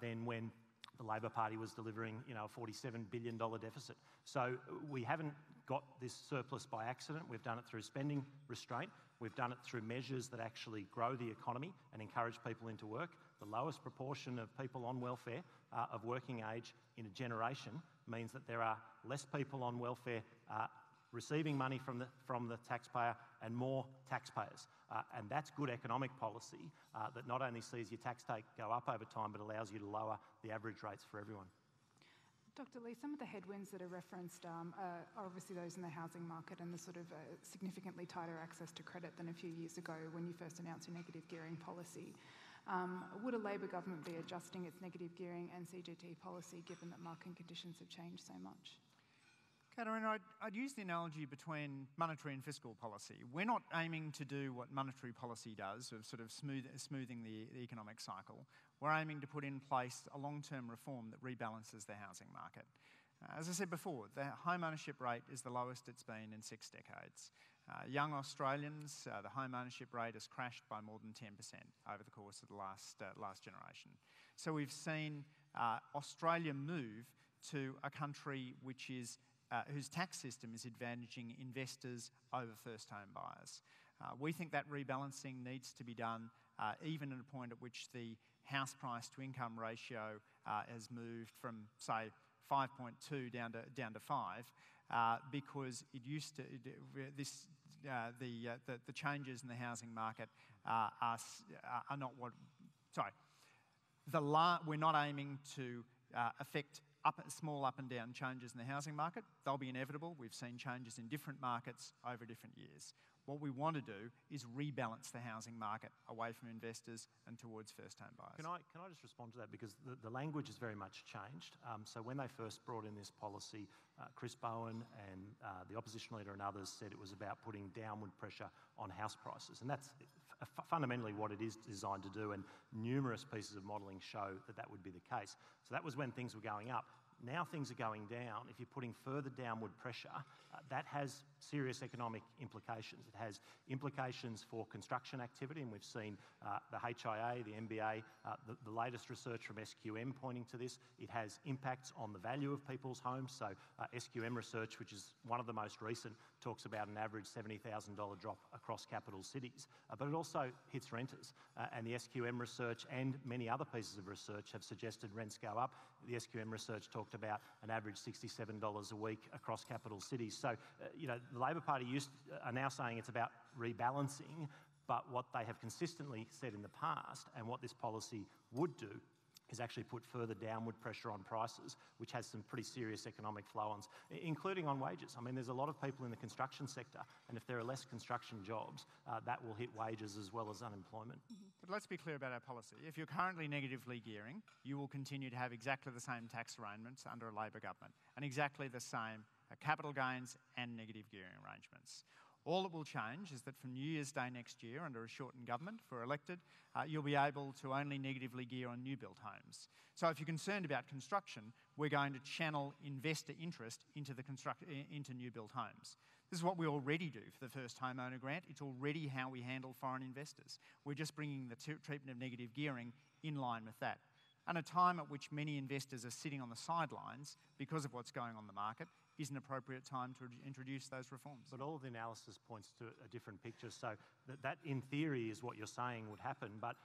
than when the Labor Party was delivering, a $47 billion deficit. So we haven't got this surplus by accident. We've done it through spending restraint. We've done it through measures that actually grow the economy and encourage people into work. The lowest proportion of people on welfare of working age in a generation means that there are less people on welfare receiving money from the taxpayer and more taxpayers. And that's good economic policy that not only sees your tax take go up over time, but allows you to lower the average rates for everyone. Dr. Lee, some of the headwinds that are referenced are obviously those in the housing market and the sort of significantly tighter access to credit than a few years ago when you first announced your negative gearing policy. Would a Labor government be adjusting its negative gearing and CGT policy given that market conditions have changed so much? Katarina, I'd use the analogy between monetary and fiscal policy. We're not aiming to do what monetary policy does, of sort of smoothing the economic cycle. We're aiming to put in place a long-term reform that rebalances the housing market. As I said before, the home ownership rate is the lowest it's been in 6 decades. Young Australians, the home ownership rate has crashed by more than 10% over the course of the last generation. So we've seen Australia move to a country which is whose tax system is advantaging investors over first home buyers. We think that rebalancing needs to be done even at a point at which the house price to income ratio has moved from, say, 5.2 down to 5, because it used to the changes in the housing market are not what. Sorry, we're not aiming to affect small up and down changes in the housing market. They'll be inevitable. We've seen changes in different markets over different years. what we want to do is rebalance the housing market away from investors and towards first-home buyers. Can I just respond to that? Because the language has very much changed. So when they first brought in this policy, Chris Bowen and the opposition leader and others said it was about putting downward pressure on house prices. And that's fundamentally what it is designed to do, and numerous pieces of modelling show that that would be the case. So that was when things were going up. Now things are going down. If you're putting further downward pressure, that has serious economic implications. It has implications for construction activity, and we've seen the HIA, the MBA, the latest research from SQM pointing to this. It has impacts on the value of people's homes. So SQM research, which is one of the most recent, talks about an average $70,000 drop across capital cities. But it also hits renters. And the SQM research and many other pieces of research have suggested rents go up. The SQM research talked about an average $67 a week across capital cities. So, the Labor Party are now saying it's about rebalancing, but what they have consistently said in the past and what this policy would do is actually put further downward pressure on prices, which has some pretty serious economic flow-ons, including on wages. I mean, there's a lot of people in the construction sector, and if there are less construction jobs, that will hit wages as well as unemployment. But let's be clear about our policy. If you're currently negatively gearing, you will continue to have exactly the same tax arrangements under a Labor government, and exactly the same capital gains and negative gearing arrangements. All that will change is that from New Year's Day next year, under a shortened government, if we're elected, you'll be able to only negatively gear on new-built homes. So if you're concerned about construction, we're going to channel investor interest into new-built homes. This is what we already do for the first homeowner grant. It's already how we handle foreign investors. We're just bringing the treatment of negative gearing in line with that. And a time at which many investors are sitting on the sidelines because of what's going on in the market is an appropriate time to introduce those reforms. But all of the analysis points to a different picture. So that in theory is what you're saying would happen, but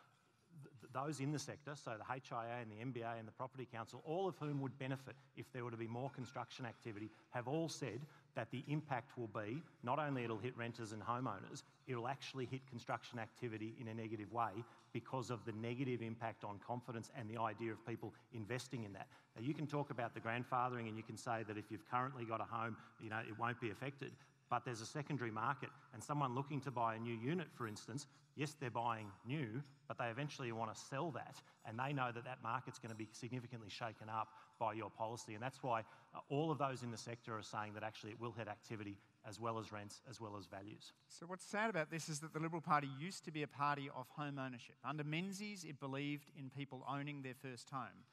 those in the sector, so the HIA and the MBA and the Property Council, all of whom would benefit if there were to be more construction activity, have all said that the impact will be, not only it'll hit renters and homeowners, it'll actually hit construction activity in a negative way because of the negative impact on confidence and the idea of people investing in that. Now, you can talk about the grandfathering and you can say that if you've currently got a home, it won't be affected. But there's a secondary market, and someone looking to buy a new unit, for instance, yes, they're buying new, but they eventually want to sell that, and they know that that market's going to be significantly shaken up by your policy. And that's why all of those in the sector are saying that actually it will hit activity as well as rents, as well as values. So what's sad about this is that the Liberal Party used to be a party of home ownership. Under Menzies, it believed in people owning their first home.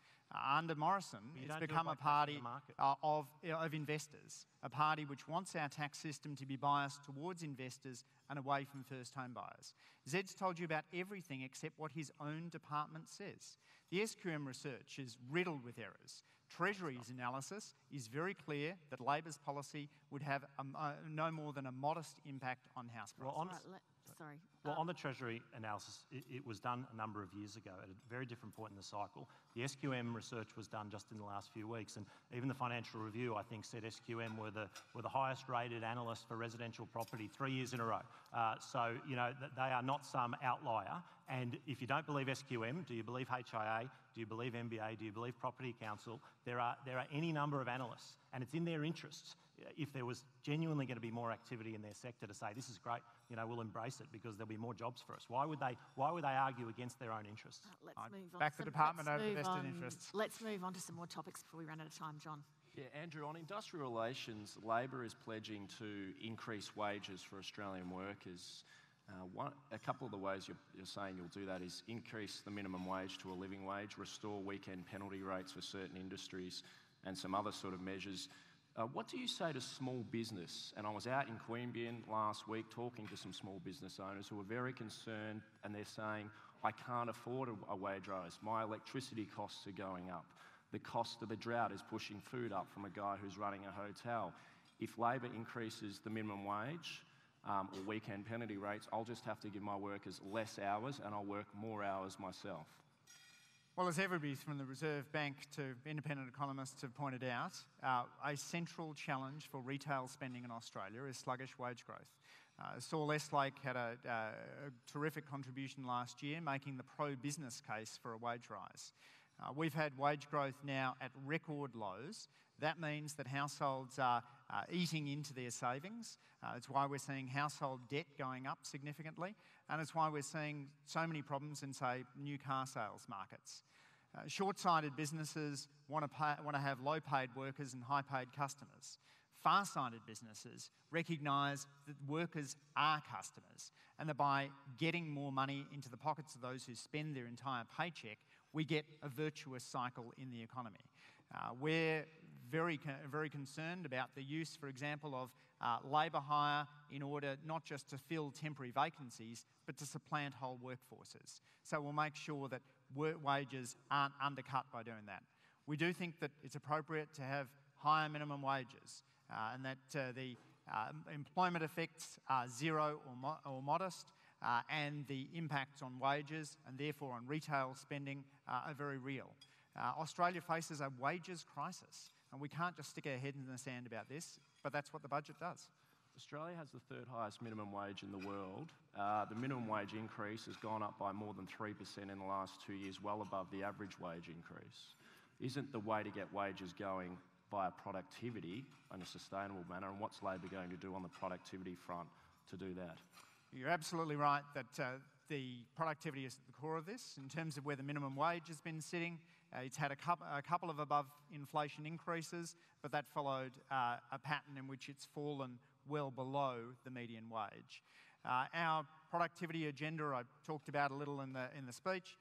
Under Morrison, it's become a party of investors, a party which wants our tax system to be biased towards investors and away from first home buyers. Zed's told you about everything except what his own department says. The SQM research is riddled with errors. Treasury's analysis is very clear that Labor's policy would have no more than a modest impact on house prices. Well, on the Treasury analysis, it was done a number of years ago at a very different point in the cycle. The SQM research was done just in the last few weeks, and even the Financial Review, I think, said SQM were the highest rated analyst for residential property 3 years in a row. So, they are not some outlier. And if you don't believe SQM, do you believe HIA? Do you believe MBA? Do you believe Property Council? There are any number of analysts, and it's in their interests, if there was genuinely going to be more activity in their sector, to say this is great, we'll embrace it because there'll be more jobs for us. Why would they argue against their own interests? Let's move on. Back the department over vested interests. Let's move on to some more topics before we run out of time, John. Yeah, Andrew, on industrial relations, Labor is pledging to increase wages for Australian workers. A couple of the ways you're saying you'll do that is increase the minimum wage to a living wage, restore weekend penalty rates for certain industries, and some other sort of measures. What do you say to small business? And I was out in Queanbeyan last week talking to some small business owners who are very concerned, and they're saying, I can't afford a wage rise. My electricity costs are going up. The cost of the drought is pushing food up from a guy who's running a hotel. If Labor increases the minimum wage or weekend penalty rates, I'll just have to give my workers less hours and I'll work more hours myself. Well, as everybody from the Reserve Bank to independent economists have pointed out, a central challenge for retail spending in Australia is sluggish wage growth. Saul Eslake had a terrific contribution last year, making the pro-business case for a wage rise. We've had wage growth now at record lows. That means that households are eating into their savings. It's why we're seeing household debt going up significantly, and it's why we're seeing so many problems in, say, new car sales markets. Short-sighted businesses want to have low-paid workers and high-paid customers. Far-sighted businesses recognise that workers are customers, and that by getting more money into the pockets of those who spend their entire paycheck, we get a virtuous cycle in the economy. We're very concerned about the use, for example, of labour hire in order not just to fill temporary vacancies, but to supplant whole workforces. So we'll make sure that wages aren't undercut by doing that. We do think that it's appropriate to have higher minimum wages and that the employment effects are zero or modest, and the impacts on wages and therefore on retail spending are very real. Australia faces a wages crisis, and we can't just stick our head in the sand about this, but that's what the budget does. Australia has the third highest minimum wage in the world. The minimum wage increase has gone up by more than 3% in the last 2 years, well above the average wage increase. Isn't the way to get wages going via productivity in a sustainable manner, and what's Labor going to do on the productivity front to do that? You're absolutely right that the productivity is at the core of this. In terms of where the minimum wage has been sitting, it's had a couple of above inflation increases, but that followed a pattern in which it's fallen well below the median wage. Our productivity agenda, I talked about a little in the speech,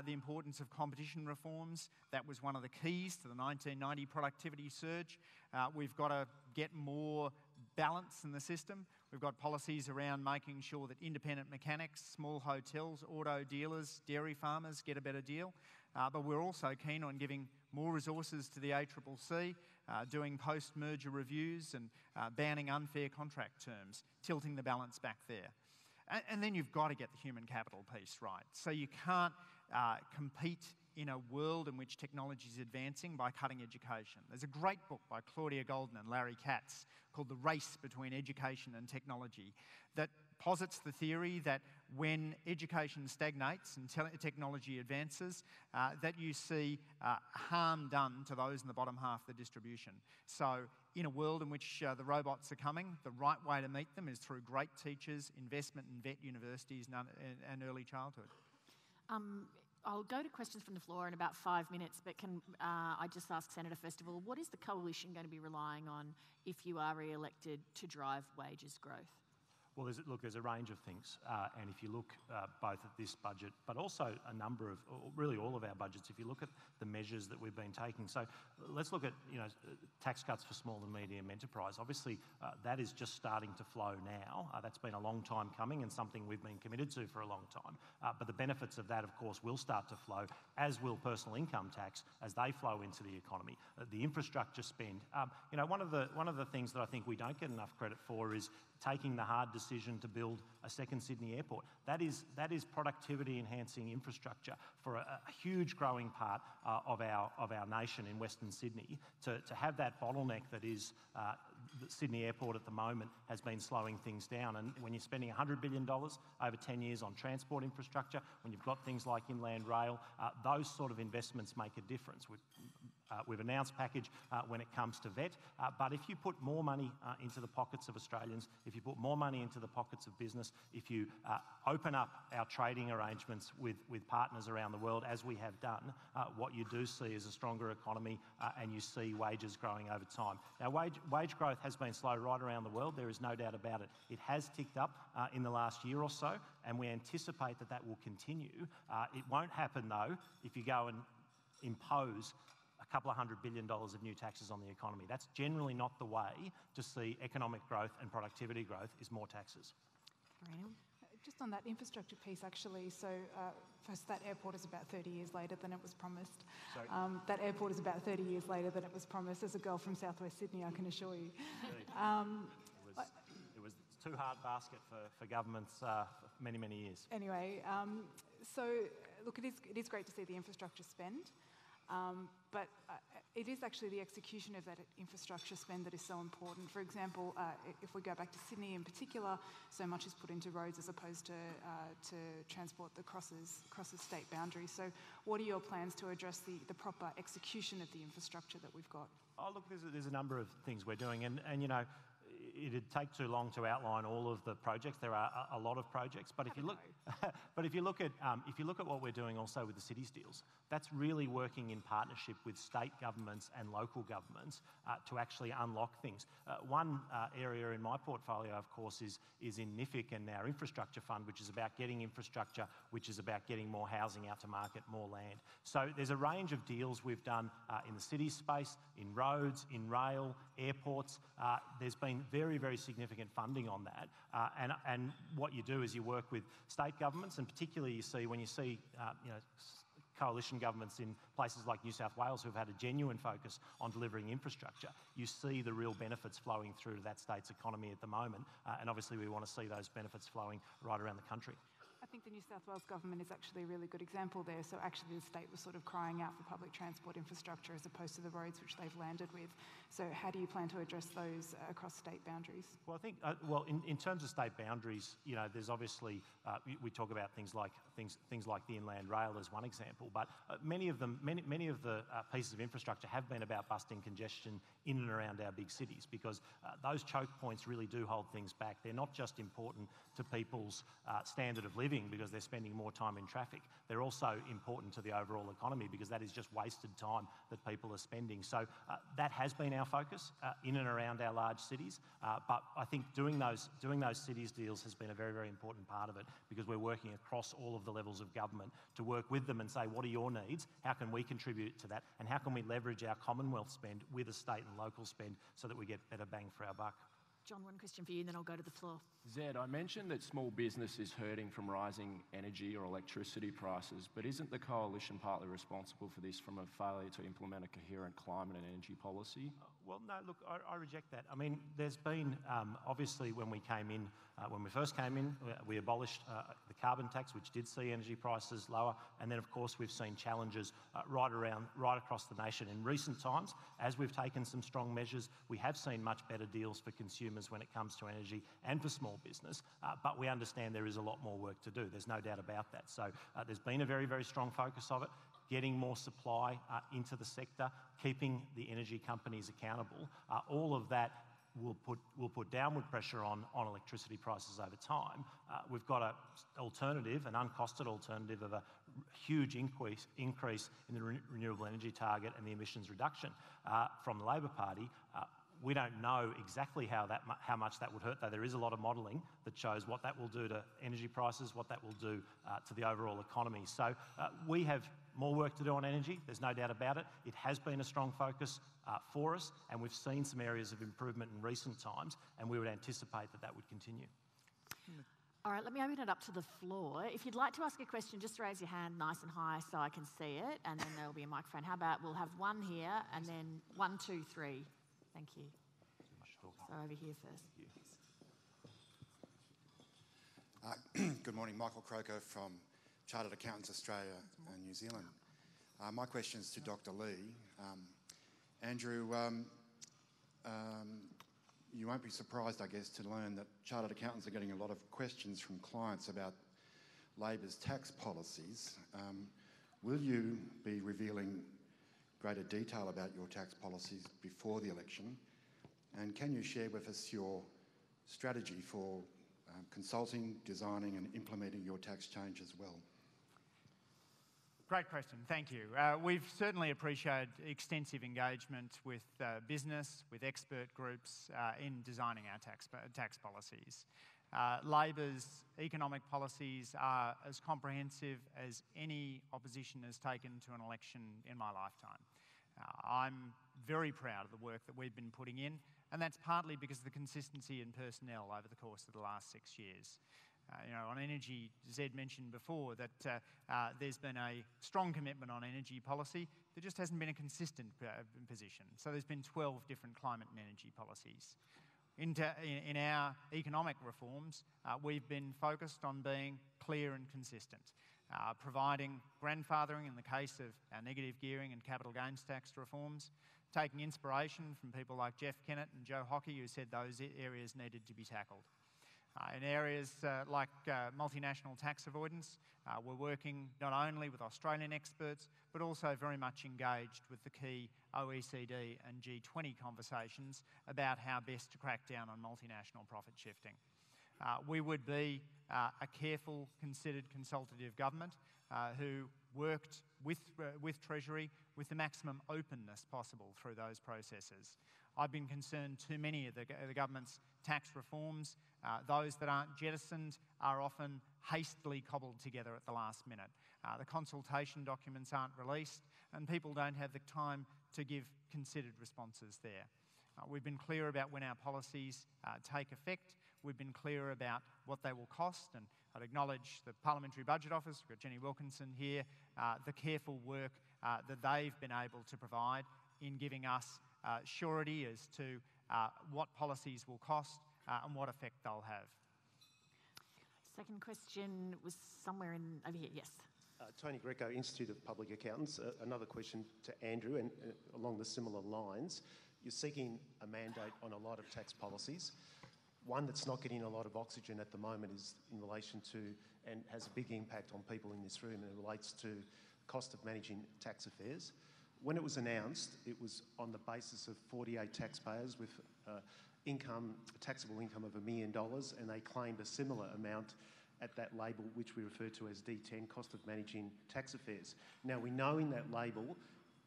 the importance of competition reforms. That was one of the keys to the 1990 productivity surge. We've got to get more balance in the system. We've got policies around making sure that independent mechanics, small hotels, auto dealers, dairy farmers get a better deal. But we're also keen on giving more resources to the ACCC, doing post-merger reviews and banning unfair contract terms, tilting the balance back there. And then you've got to get the human capital piece right. So you can't compete in a world in which technology is advancing by cutting education. There's a great book by Claudia Goldin and Larry Katz called The Race Between Education and Technology that posits the theory that when education stagnates and technology advances, that you see harm done to those in the bottom half of the distribution. So in a world in which the robots are coming, the right way to meet them is through great teachers, investment in vet universities and early childhood. I'll go to questions from the floor in about 5 minutes, but can I just ask Senator, first of all, what is the coalition going to be relying on if you are re-elected to drive wages growth? Well, there's a range of things, and if you look both at this budget, but also a number of, really all of our budgets, if you look at the measures that we've been taking. So let's look at, tax cuts for small and medium enterprise. Obviously, that is just starting to flow now. That's been a long time coming and something we've been committed to for a long time. But the benefits of that, of course, will start to flow, as will personal income tax, as they flow into the economy. The infrastructure spend. One of the things that I think we don't get enough credit for is taking the hard decision to build a second Sydney airport. That is productivity enhancing infrastructure for a huge growing part of our nation in Western Sydney. To have that bottleneck that is the Sydney Airport at the moment has been slowing things down. And when you're spending $100 billion over 10 years on transport infrastructure, when you've got things like inland rail, those sort of investments make a difference. We've announced package when it comes to vet, but if you put more money into the pockets of Australians, if you put more money into the pockets of business, if you open up our trading arrangements with partners around the world, as we have done, what you do see is a stronger economy and you see wages growing over time. Now, wage growth has been slow right around the world, there is no doubt about it. It has ticked up in the last year or so, and we anticipate that will continue. It won't happen, though, if you go and impose a couple of $100 billion of new taxes on the economy. That's generally not the way to see economic growth and productivity growth, is more taxes. Just on that infrastructure piece, actually, so first, that airport is about 30 years later than it was promised. That airport is about 30 years later than it was promised. As a girl from southwest Sydney, I can assure you. It was too hard basket for governments for many, many years. Anyway, so look, it is great to see the infrastructure spend. But it is actually the execution of that infrastructure spend that is so important. For example, if we go back to Sydney in particular, so much is put into roads as opposed to transport that crosses state boundaries. So what are your plans to address the proper execution of the infrastructure that we've got? Oh, look, there's a number of things we're doing, and you know, it'd take too long to outline all of the projects. There are a lot of projects, but if you look at what we're doing also with the cities deals, that's really working in partnership with state governments and local governments to actually unlock things. One area in my portfolio, of course, is in NIFIC and our infrastructure fund, which is about getting infrastructure, which is about getting more housing out to market, more land. So there's a range of deals we've done in the city space, in roads, in rail, airports. There's been very, very significant funding on that. And what you do is you work with state governments, and particularly you see when you see coalition governments in places like New South Wales who've had a genuine focus on delivering infrastructure, you see the real benefits flowing through to that state's economy at the moment. And obviously we want to see those benefits flowing right around the country. I think the New South Wales government is actually a really good example there. So actually the state was sort of crying out for public transport infrastructure as opposed to the roads which they've landed with. So how do you plan to address those across state boundaries? Well, I think, in terms of state boundaries, you know, there's obviously, we talk about things like the Inland Rail as one example, but many of the pieces of infrastructure have been about busting congestion in and around our big cities, because those choke points really do hold things back. They're not just important to people's standard of living because they're spending more time in traffic. They're also important to the overall economy because that is just wasted time that people are spending. So that has been our focus in and around our large cities. But I think doing those cities deals has been a very, very important part of it, because we're working across all of the levels of government to work with them and say, what are your needs? How can we contribute to that? And how can we leverage our Commonwealth spend with a state and local spend so that we get better bang for our buck? John, one question for you, and then I'll go to the floor. Zed, I mentioned that small business is hurting from rising energy or electricity prices, but isn't the Coalition partly responsible for this from a failure to implement a coherent climate and energy policy? Well, no, look, I reject that. I mean, there's been, obviously, when we first came in, we abolished the carbon tax, which did see energy prices lower, and then, of course, we've seen challenges right across the nation. In recent times, as we've taken some strong measures, we have seen much better deals for consumers when it comes to energy and for small business, but we understand there is a lot more work to do. There's no doubt about that. So there's been a very, very strong focus of it, getting more supply into the sector, keeping the energy companies accountable. All of that will put downward pressure on electricity prices over time. We've got an alternative, an uncosted alternative of a huge increase in the renewable energy target and the emissions reduction from the Labor Party. We don't know exactly how much that would hurt, though there is a lot of modelling that shows what that will do to energy prices, what that will do to the overall economy. So we have more work to do on energy, there's no doubt about it. It has been a strong focus for us, and we've seen some areas of improvement in recent times, and we would anticipate that would continue. All right, let me open it up to the floor. If you'd like to ask a question, just raise your hand nice and high so I can see it, and then there'll be a microphone. How about we'll have one here, and then 1, 2, 3. Thank you. So over here first. Good morning, Michael Croker from Chartered Accountants Australia and New Zealand. My question is to Dr. Lee. Andrew, you won't be surprised, I guess, to learn that Chartered Accountants are getting a lot of questions from clients about Labor's tax policies. Will you be revealing greater detail about your tax policies before the election? And can you share with us your strategy for consulting, designing and implementing your tax change as well? Great question, thank you. We've certainly appreciated extensive engagement with business, with expert groups in designing our tax policies. Labor's economic policies are as comprehensive as any opposition has taken to an election in my lifetime. I'm very proud of the work that we've been putting in, and that's partly because of the consistency in personnel over the course of the last 6 years. On energy, Zed mentioned before that there's been a strong commitment on energy policy. There just hasn't been a consistent position. So there's been 12 different climate and energy policies. In our economic reforms, we've been focused on being clear and consistent. providing grandfathering in the case of our negative gearing and capital gains tax reforms, taking inspiration from people like Jeff Kennett and Joe Hockey, who said those areas needed to be tackled. In areas like multinational tax avoidance, we're working not only with Australian experts, but also very much engaged with the key OECD and G20 conversations about how best to crack down on multinational profit shifting. We would be a careful, considered, consultative government who worked with Treasury with the maximum openness possible through those processes. I've been concerned too many of the government's tax reforms, those that aren't jettisoned, are often hastily cobbled together at the last minute. The consultation documents aren't released, and people don't have the time to give considered responses there. We've been clear about when our policies take effect. We've been clear about what they will cost, and I'd acknowledge the Parliamentary Budget Office, we've got Jenny Wilkinson here, the careful work that they've been able to provide in giving us surety as to what policies will cost and what effect they'll have. Second question was somewhere over here, yes. Tony Greco, Institute of Public Accountants. Another question to Andrew, and along the similar lines. You're seeking a mandate on a lot of tax policies. One that's not getting a lot of oxygen at the moment is in relation to, and has a big impact on people in this room, and it relates to cost of managing tax affairs. When it was announced, it was on the basis of 48 taxpayers with taxable income of $1 million, and they claimed a similar amount at that label, which we refer to as D10, cost of managing tax affairs. Now, we know in that label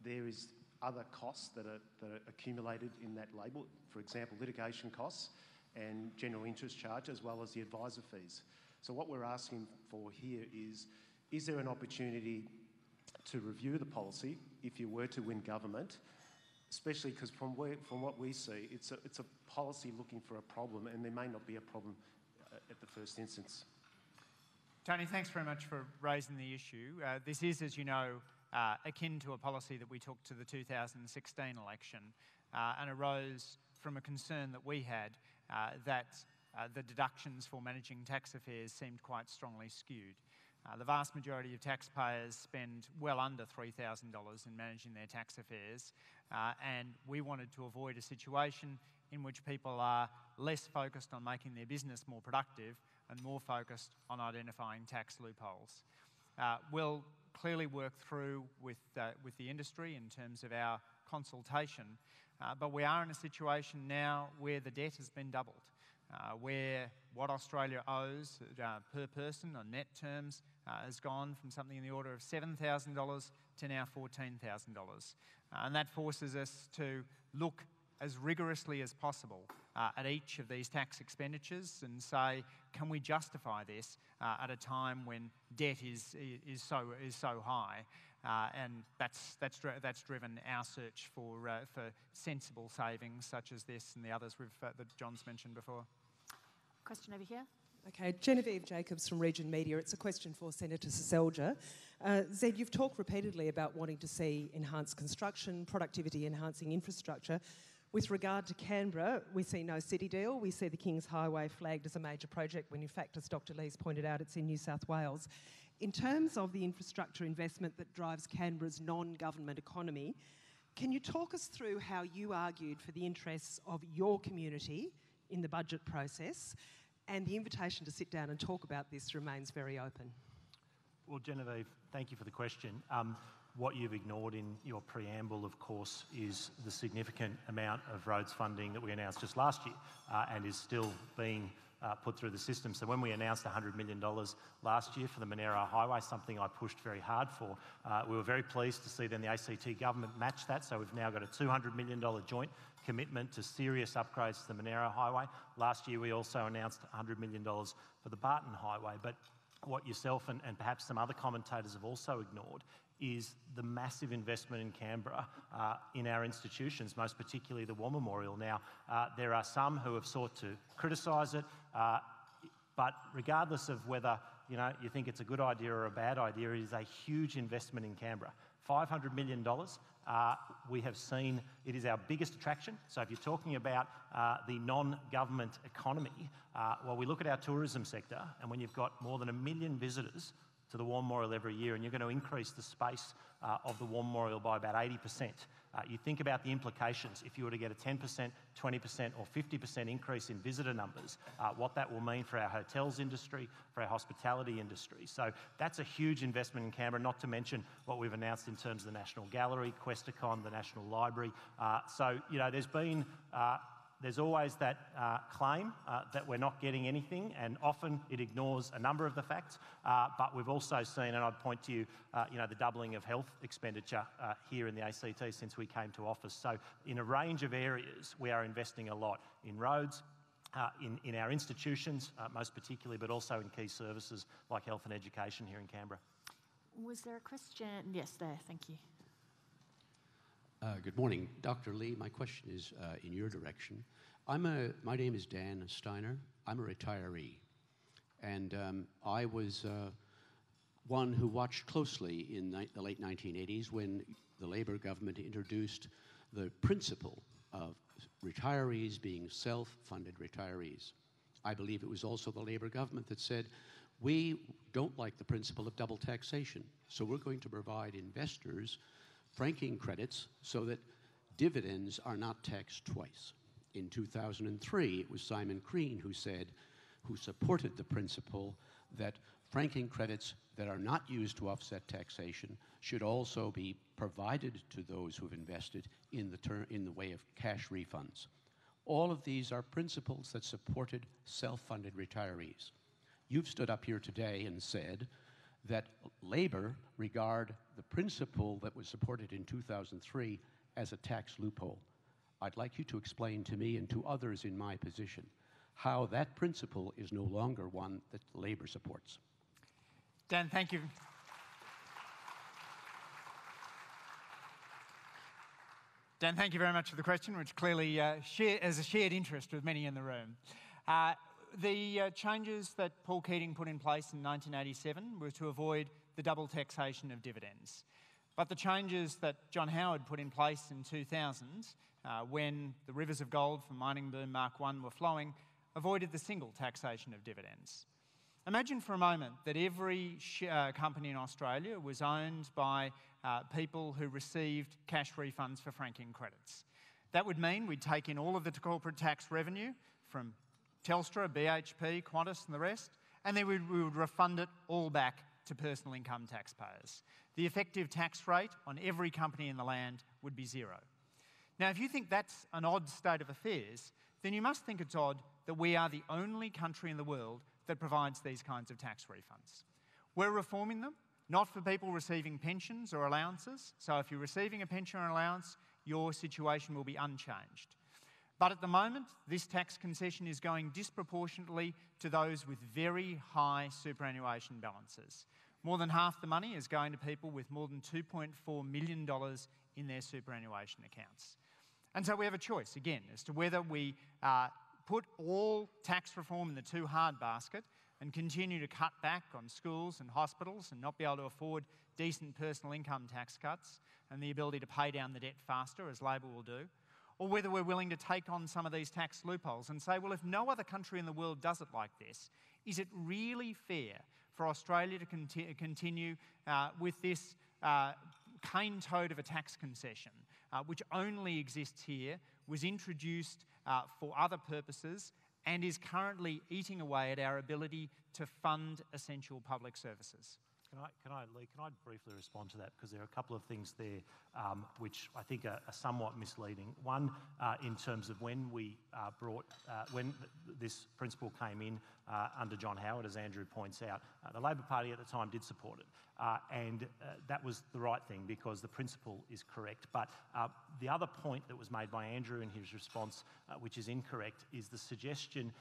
there is other costs that are accumulated in that label, for example, litigation costs and general interest charge, as well as the advisor fees. So what we're asking for here is there an opportunity to review the policy if you were to win government, especially because from what we see, it's a policy looking for a problem, and there may not be a problem at the first instance. Tony, thanks very much for raising the issue. This is, as you know, akin to a policy that we took to the 2016 election and arose from a concern that we had that the deductions for managing tax affairs seemed quite strongly skewed. The vast majority of taxpayers spend well under $3,000 in managing their tax affairs, and we wanted to avoid a situation in which people are less focused on making their business more productive and more focused on identifying tax loopholes. We'll clearly work through with the industry in terms of our consultation, but we are in a situation now where the debt has been doubled, where what Australia owes per person on net terms has gone from something in the order of $7,000 to now $14,000. And that forces us to look as rigorously as possible at each of these tax expenditures and say, can we justify this at a time when debt is so high? And that's driven our search for sensible savings such as this and the others that John's mentioned before. Question over here. Okay, Genevieve Jacobs from Region Media. It's a question for Senator Seselja. Zed, you've talked repeatedly about wanting to see enhanced construction, productivity-enhancing infrastructure. With regard to Canberra, we see no city deal. We see the Kings Highway flagged as a major project when, in fact, as Dr Lee's pointed out, it's in New South Wales. In terms of the infrastructure investment that drives Canberra's non-government economy, can you talk us through how you argued for the interests of your community in the budget process? And the invitation to sit down and talk about this remains very open. Well, Genevieve, thank you for the question. What you've ignored in your preamble, of course, is the significant amount of roads funding that we announced just last year and is still being put through the system. So when we announced $100 million last year for the Monaro Highway, something I pushed very hard for, we were very pleased to see then the ACT government match that. So we've now got a $200 million joint commitment to serious upgrades to the Monaro Highway. Last year we also announced $100 million for the Barton Highway. But what yourself and perhaps some other commentators have also ignored is the massive investment in Canberra in our institutions, most particularly the War Memorial. Now, there are some who have sought to criticise it, but regardless of whether you think it's a good idea or a bad idea, it is a huge investment in Canberra. $500 million. We have seen it is our biggest attraction. So if you're talking about the non-government economy, well, we look at our tourism sector, and when you've got more than 1 million visitors to the War Memorial every year, and you're going to increase the space of the War Memorial by about 80%. You think about the implications if you were to get a 10%, 20% or 50% increase in visitor numbers, what that will mean for our hotels industry, for our hospitality industry. So that's a huge investment in Canberra, not to mention what we've announced in terms of the National Gallery, Questacon, the National Library. So, you know, there's always that claim that we're not getting anything, and often it ignores a number of the facts. But we've also seen, and I'd point to you, you know, the doubling of health expenditure here in the ACT since we came to office. So in a range of areas, we are investing a lot in roads, in our institutions, most particularly, but also in key services like health and education here in Canberra. Was there a question? Yes, there. Thank you. Good morning, Dr. Lee. My question is in your direction. My name is Dan Steiner. I'm a retiree, and I was one who watched closely in the late 1980s when the Labor government introduced the principle of retirees being self-funded retirees. I believe it was also the Labor government that said, we don't like the principle of double taxation, so we're going to provide investors franking credits so that dividends are not taxed twice. In 2003, it was Simon Crean who supported the principle that franking credits that are not used to offset taxation should also be provided to those who have invested in the way of cash refunds. All of these are principles that supported self-funded retirees. You've stood up here today and said that Labor regard the principle that was supported in 2003 as a tax loophole. I'd like you to explain to me and to others in my position how that principle is no longer one that Labor supports. Dan, thank you. Dan, thank you very much for the question, which clearly is a shared interest with many in the room. The changes that Paul Keating put in place in 1987 were to avoid the double taxation of dividends. But the changes that John Howard put in place in 2000, when the rivers of gold from mining boom Mark I were flowing, avoided the single taxation of dividends. Imagine for a moment that every company in Australia was owned by people who received cash refunds for franking credits. That would mean we'd take in all of the corporate tax revenue from Telstra, BHP, Qantas and the rest, and then we would refund it all back to personal income taxpayers. The effective tax rate on every company in the land would be zero. Now, if you think that's an odd state of affairs, then you must think it's odd that we are the only country in the world that provides these kinds of tax refunds. We're reforming them, not for people receiving pensions or allowances. So if you're receiving a pension or allowance, your situation will be unchanged. But at the moment, this tax concession is going disproportionately to those with very high superannuation balances. More than half the money is going to people with more than $2.4 million in their superannuation accounts. And so we have a choice, again, as to whether we put all tax reform in the too hard basket and continue to cut back on schools and hospitals and not be able to afford decent personal income tax cuts and the ability to pay down the debt faster, as Labor will do, or whether we're willing to take on some of these tax loopholes and say, well, if no other country in the world does it like this, is it really fair for Australia to continue with this cane toad of a tax concession, which only exists here, was introduced for other purposes, and is currently eating away at our ability to fund essential public services? Lee, can I briefly respond to that? Because there are a couple of things there which I think are somewhat misleading. One, in terms of when we when this principle came in under John Howard, as Andrew points out, the Labor Party at the time did support it. And that was the right thing because the principle is correct. But the other point that was made by Andrew in his response, which is incorrect, is the suggestion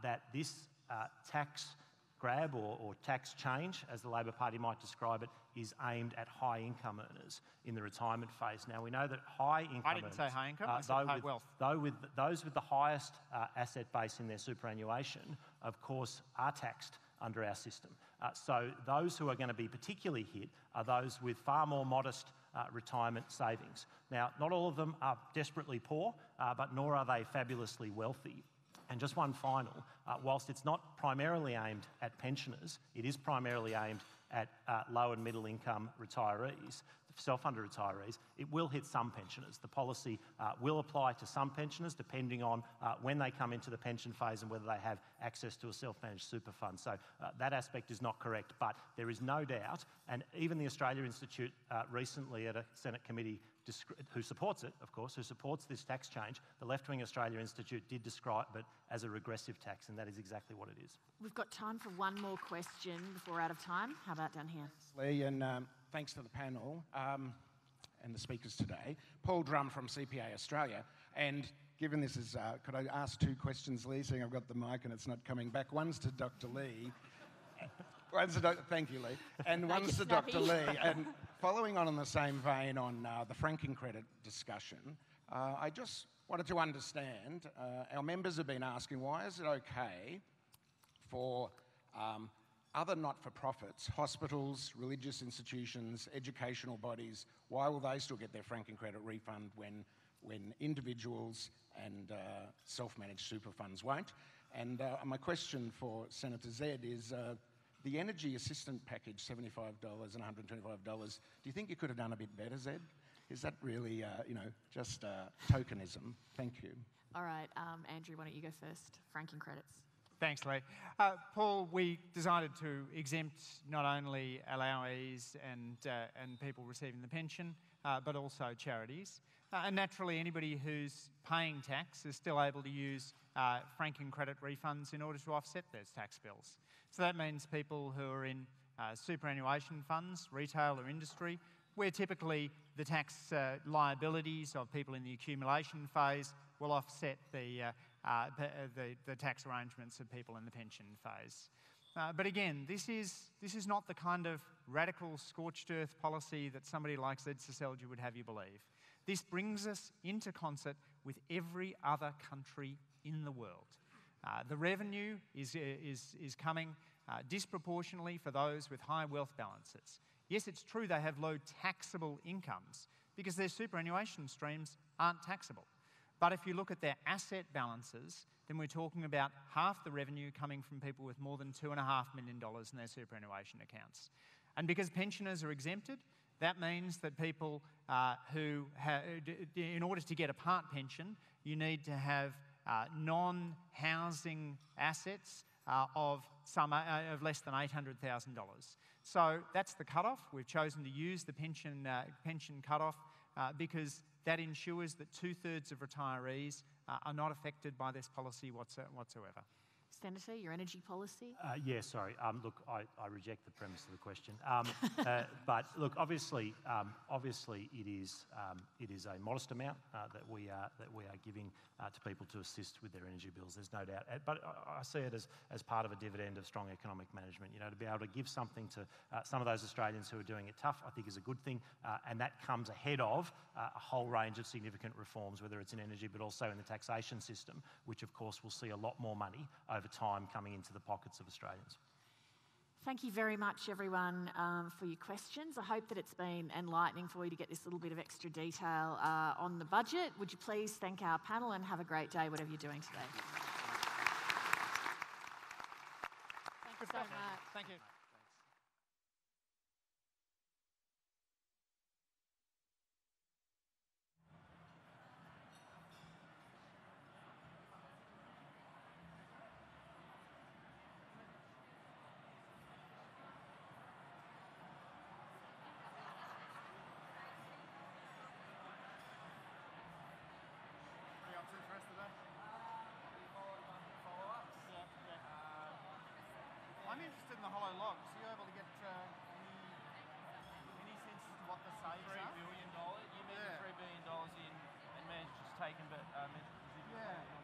that this tax grab or tax change, as the Labor Party might describe it, is aimed at high income earners in the retirement phase. Now, we know that high income I didn't say high income, I said high wealth. Those with the highest asset base in their superannuation, of course, are taxed under our system. So those who are going to be particularly hit are those with far more modest retirement savings. Now, not all of them are desperately poor, but nor are they fabulously wealthy. And just one final, whilst it's not primarily aimed at pensioners, it is primarily aimed at low and middle income retirees, self-funded retirees, it will hit some pensioners. The policy will apply to some pensioners depending on when they come into the pension phase and whether they have access to a self-managed super fund. So that aspect is not correct, but there is no doubt, and even the Australia Institute recently at a Senate committee who supports it, of course, who supports this tax change, the Left-Wing Australia Institute did describe it as a regressive tax, and that is exactly what it is. We've got time for one more question before we're out of time. How about down here? Lee, and thanks to the panel and the speakers today. Paul Drum from CPA Australia. And given this is, could I ask two questions, Lee, seeing I've got the mic and it's not coming back? One's to Dr. Lee. Thank you, Lee. And one's to Dr. Lee. And following on in the same vein on the franking credit discussion, I just wanted to understand, our members have been asking, why is it okay for other not-for-profits, hospitals, religious institutions, educational bodies, why will they still get their franking credit refund when individuals and self-managed super funds won't? And my question for Senator Zed is, the energy assistance package, $75 and $125, do you think you could have done a bit better, Zed? Is that really, just tokenism? Thank you. All right, Andrew, why don't you go first? Franking credits. Thanks, Lee. Paul, we decided to exempt not only allowees and people receiving the pension, but also charities. And naturally, anybody who's paying tax is still able to use franking credit refunds in order to offset those tax bills. So that means people who are in superannuation funds, retail or industry, where typically the tax liabilities of people in the accumulation phase will offset the tax arrangements of people in the pension phase. But again, this is not the kind of radical scorched earth policy that somebody like Zed Seselja would have you believe. This brings us into concert with every other country in the world. The revenue is coming disproportionately for those with high wealth balances. Yes, it's true they have low taxable incomes because their superannuation streams aren't taxable. But if you look at their asset balances, then we're talking about half the revenue coming from people with more than $2.5 million in their superannuation accounts. And because pensioners are exempted, that means that people in order to get a part pension, you need to have non-housing assets of less than $800,000. So that's the cutoff. We've chosen to use the pension cutoff because that ensures that 2/3 of retirees are not affected by this policy whatsoever. Senator, your energy policy? Yeah, sorry. Look, I reject the premise of the question. But look, obviously, it is a modest amount that we are giving to people to assist with their energy bills. There's no doubt. But I see it as part of a dividend of strong economic management. To be able to give something to some of those Australians who are doing it tough, I think is a good thing, and that comes ahead of a whole range of significant reforms, whether it's in energy but also in the taxation system, which of course will see a lot more money over time coming into the pockets of Australians. Thank you very much, everyone, for your questions. I hope that it's been enlightening for you to get this little bit of extra detail on the budget. Would you please thank our panel and have a great day, whatever you're doing today. Thank you so much. Thank you. I'm interested in the hollow logs. Are you able to get any sense as to what the saves are? $3 billion. You mean $3 billion in measures taken, but yeah.